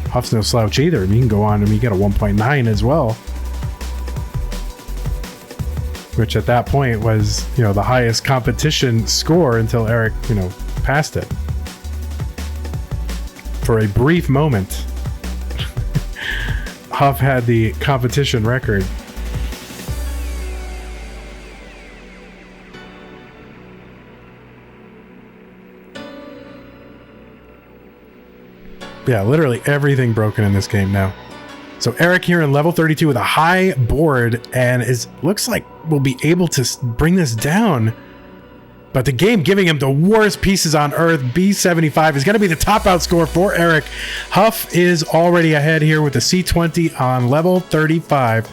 Speaker 1: Huff's no slouch either. I mean, you can go on and you get a 1.9 as well. Which at that point was, the highest competition score until Eric, passed it. For a brief moment, Huff had the competition record. Yeah, literally everything broken in this game now. So Eric here in level 32 with a high board and looks like we'll be able to bring this down. But the game giving him the worst pieces on earth. B75 is going to be the top out score for Eric. Huff is already ahead here with the C20 on level 35.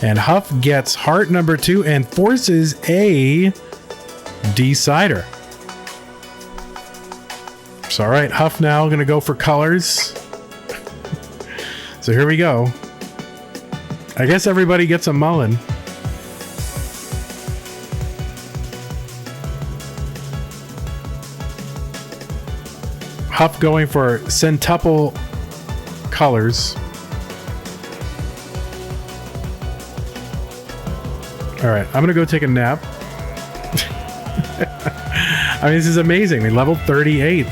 Speaker 1: And Huff gets heart number 2 and forces a decider. So all right, Huff now going to go for colors. So here we go. I guess everybody gets a mulligan. Huff going for centuple colors. All right, I'm gonna go take a nap. I mean, this is amazing. I mean, level 38.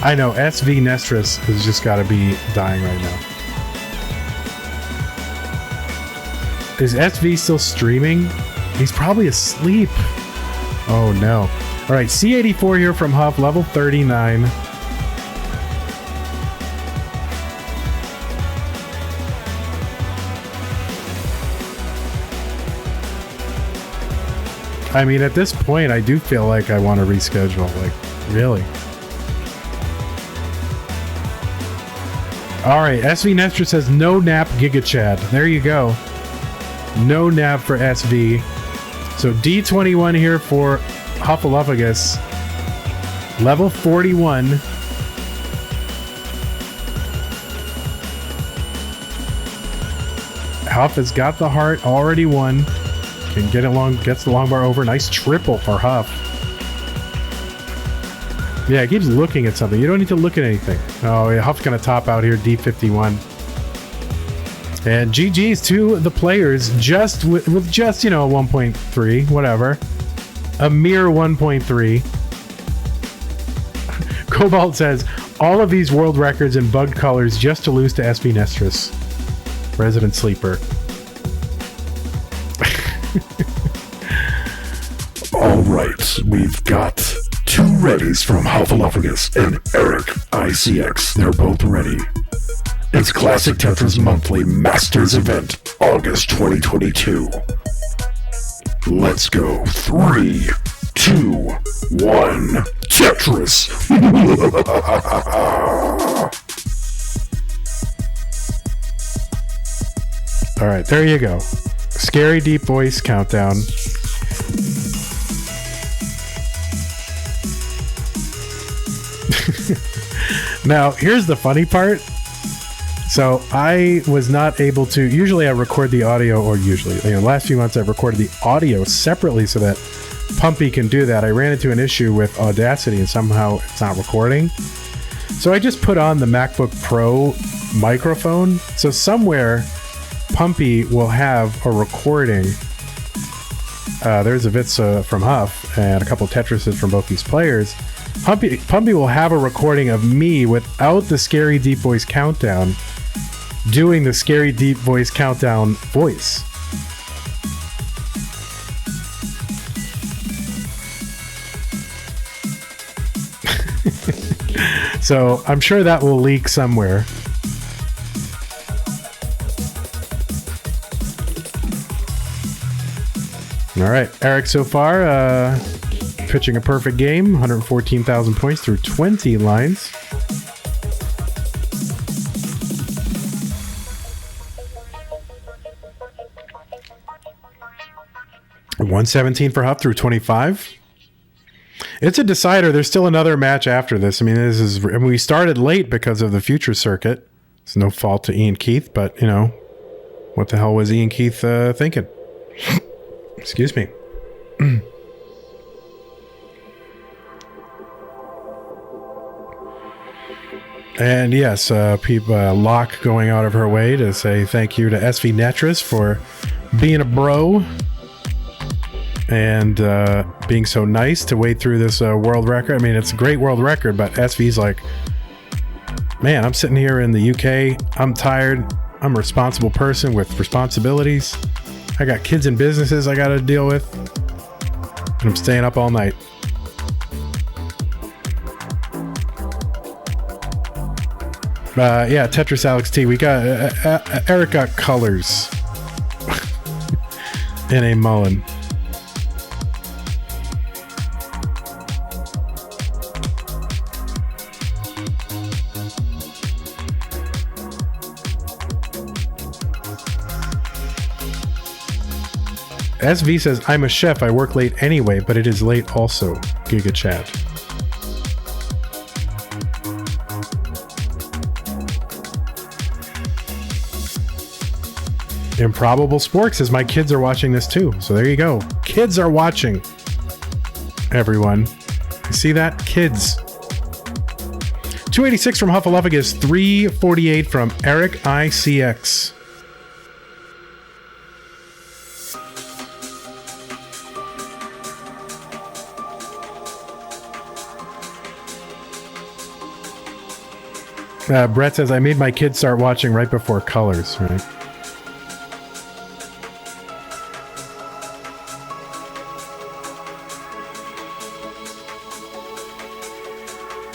Speaker 1: I know, SV Nestris has just got to be dying right now. Is SV still streaming? He's probably asleep. Oh no. All right, C84 here from Huff, level 39. I mean, at this point, I do feel like I want to reschedule. Like, really. All right, SV Nestor says no nap Giga Chad. There you go. No nap for SV. So D21 here for Huffulufugus. Level 41. Huff has got the heart, already won. Can get it long, gets the long bar over. Nice triple for Huff. Yeah, it keeps looking at something. You don't need to look at anything. Oh, yeah, Huff's gonna top out here, D51. And GG's to the players, just with just, you know, a 1.3, whatever. A mere 1.3. Cobalt says, all of these world records in bugged colors just to lose to SV Nestris. Resident Sleeper.
Speaker 2: All right, we've got two readies from Huffulufugus and EricICX. They're both ready. It's Classic Tetris Monthly Masters Event, August 2022. Let's go. 3, 2, 1, Tetris!
Speaker 1: All right, there you go. Scary deep voice countdown. Now, here's the funny part. So I was not able to, usually I record the audio, or usually, you know, the last few months I've recorded the audio separately so that Pumpy can do that. I ran into an issue with Audacity and somehow it's not recording. So I just put on the MacBook Pro microphone. So somewhere Pumpy will have a recording there's a Vitsa from Huff and a couple Tetrises from both these players. Pumpy will have a recording of me without the scary deep voice countdown doing the scary deep voice countdown voice. So I'm sure that will leak somewhere. All right, Eric so far pitching a perfect game, 114,000 points through 20 lines. $117 for Huff through 25. It's a decider. There's still another match after this. I mean, we started late because of the future circuit. It's no fault to Ian Keith, but, you know, what the hell was Ian Keith thinking? Excuse me. And yes, Locke going out of her way to say thank you to SV Netris for being a bro and being so nice to wade through this world record. I mean, it's a great world record, but SV's like, man, I'm sitting here in the UK. I'm tired. I'm a responsible person with responsibilities. I got kids and businesses I got to deal with. And I'm staying up all night. Yeah, Tetris Alex T. We got Eric got colors in a Mullen. SV says, I'm a chef. I work late anyway, but it is late also. Giga chat. Improbable Spork says, my kids are watching this too. So there you go. Kids are watching. Everyone. You see that? Kids. 286 from Huffulufugus. 348 from EricICX. Brett says, I made my kids start watching right before Colors, right?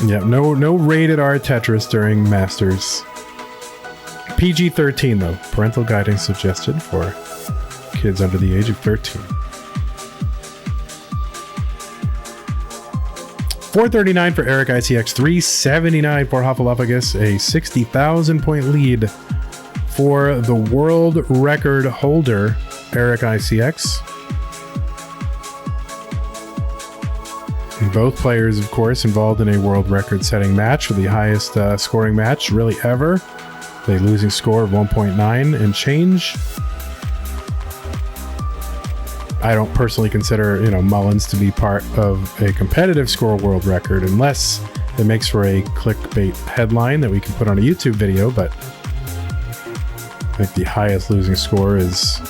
Speaker 1: Yeah, no rated R Tetris during Masters. PG-13 though. Parental guidance suggested for kids under the age of 13. 439 for EricICX, 379 for Huffulufugus, a 60,000 point lead for the world record holder, EricICX. Both players, of course, involved in a world record setting match for the highest scoring match really ever. A losing score of 1.9 and change. I don't personally consider, Mullins to be part of a competitive score world record unless it makes for a clickbait headline that we can put on a YouTube video, but I think the highest losing score is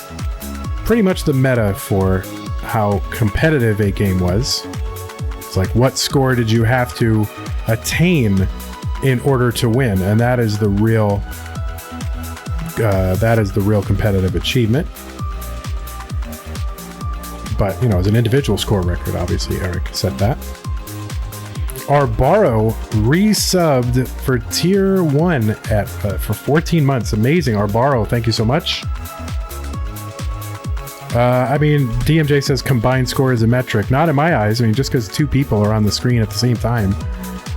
Speaker 1: pretty much the meta for how competitive a game was. It's like, what score did you have to attain in order to win? And that is the real competitive achievement. But, as an individual score record, obviously Eric set that. Arbaro resubbed for tier 1 for 14 months. Amazing, Arbaro. Thank you so much. DMJ says combined score is a metric. Not in my eyes. Just because two people are on the screen at the same time,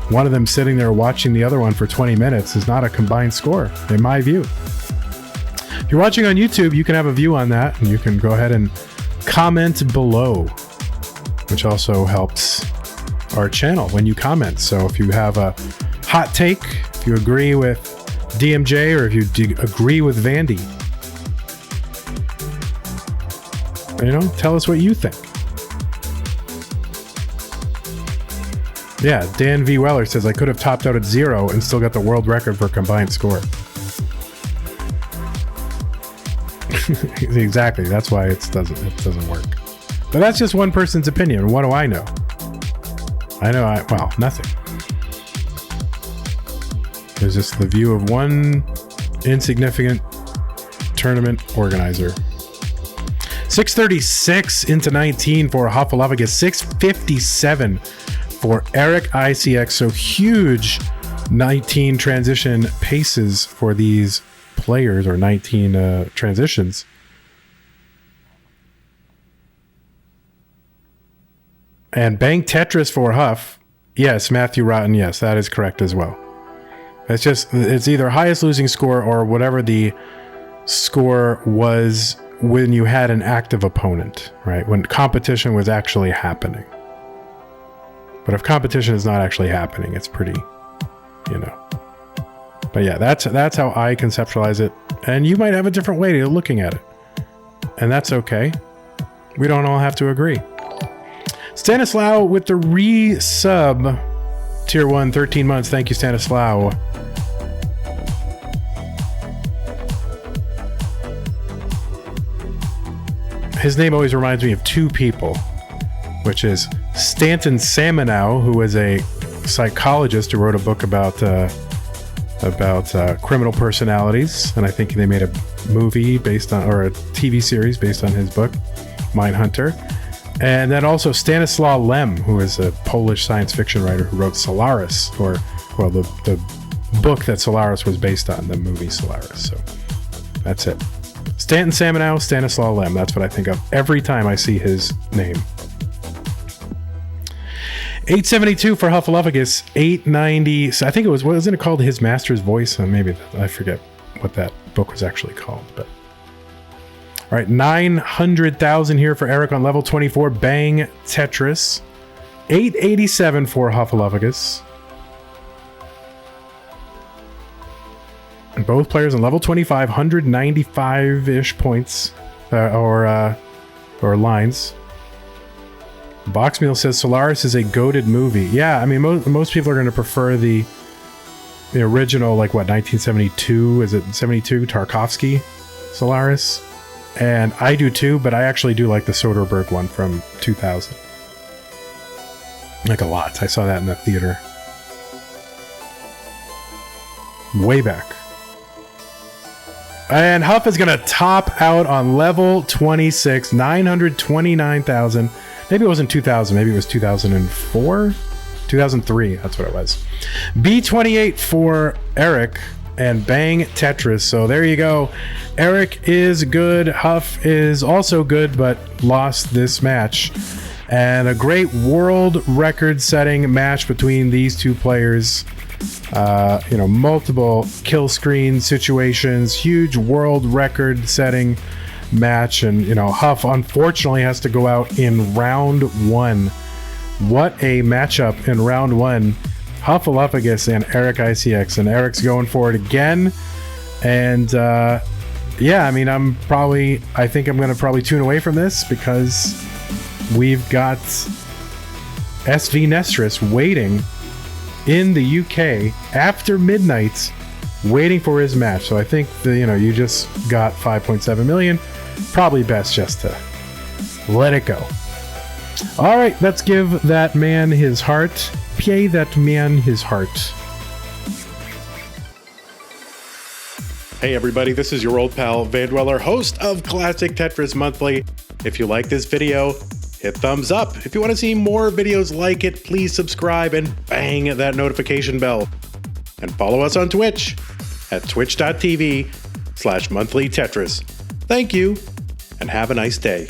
Speaker 1: one of them sitting there watching the other one for 20 minutes is not a combined score, in my view. If you're watching on YouTube, you can have a view on that, and you can go ahead and comment below, which also helps our channel when you comment. So if you have a hot take, if you agree with DMJ, or if you agree with Vandy, tell us what you think. Yeah, Dan V. Weller says, I could have topped out at 0 and still got the world record for combined score. Exactly, that's why it doesn't work. But that's just one person's opinion. What do I know? Well, nothing. There's just the view of one insignificant tournament organizer. 636 into 19 for Huffulufugus. 657 for EricICX. So huge 19 transition paces for these players, or 19 transitions. And Bang Tetris for Huff. Yes, Matthew Rotten. Yes, that is correct as well. It's either highest losing score or whatever the score was when you had an active opponent, right? When competition was actually happening. But if competition is not actually happening, it's pretty, But yeah, that's how I conceptualize it. And you might have a different way of looking at it. And that's okay. We don't all have to agree. Stanislaw with the resub. Tier 1, 13 months. Thank you, Stanislaw. His name always reminds me of two people, which is Stanton Saminow, who was a psychologist who wrote a book about criminal personalities, and I think they made a movie based on, or a TV series based on his book, Mindhunter. And then also Stanislaw Lem, who is a Polish science fiction writer who wrote Solaris, the book that Solaris was based on, the movie Solaris. So that's it. Stanton Saminow, Stanislaw Lem. That's what I think of every time I see his name. 872 for Huffulufugus. 890. So I think it was, wasn't it called His Master's Voice? Maybe, I forget what that book was actually called. But all right, 900,000 here for Eric on level 24. Bang Tetris. 887 for Huffulufugus. Both players on level 25, 195-ish points or lines. Boxmeal says Solaris is a goated movie. Yeah, I mean, most people are going to prefer the original, like what, 1972? Is it 72? Tarkovsky Solaris? And I do too, but I actually do like the Soderbergh one from 2000. Like a lot. I saw that in the theater. Way back. And Huff is going to top out on level 26, 929,000. Maybe it wasn't 2000. Maybe it was 2004? 2003. That's what it was. B28 for Eric and Bang Tetris. So there you go. Eric is good. Huff is also good, but lost this match. And a great world record setting match between these two players. Multiple kill screen situations, huge world record setting match. And, Huff unfortunately has to go out in round one. What a matchup in round one. Huffulufugus and EricICX, and Eric's going for it again. And I think I'm going to probably tune away from this because we've got SV Nestris waiting in the UK after midnight, waiting for his match. So I think you just got 5.7 million. Probably best just to let it go. All right, let's give that man his heart. Pay that man his heart. Hey everybody, this is your old pal Vandweller, host of Classic Tetris Monthly. If you like this video, hit thumbs up. If you want to see more videos like it, please subscribe and bang that notification bell. And follow us on Twitch at twitch.tv/monthlytetris. Thank you, and have a nice day.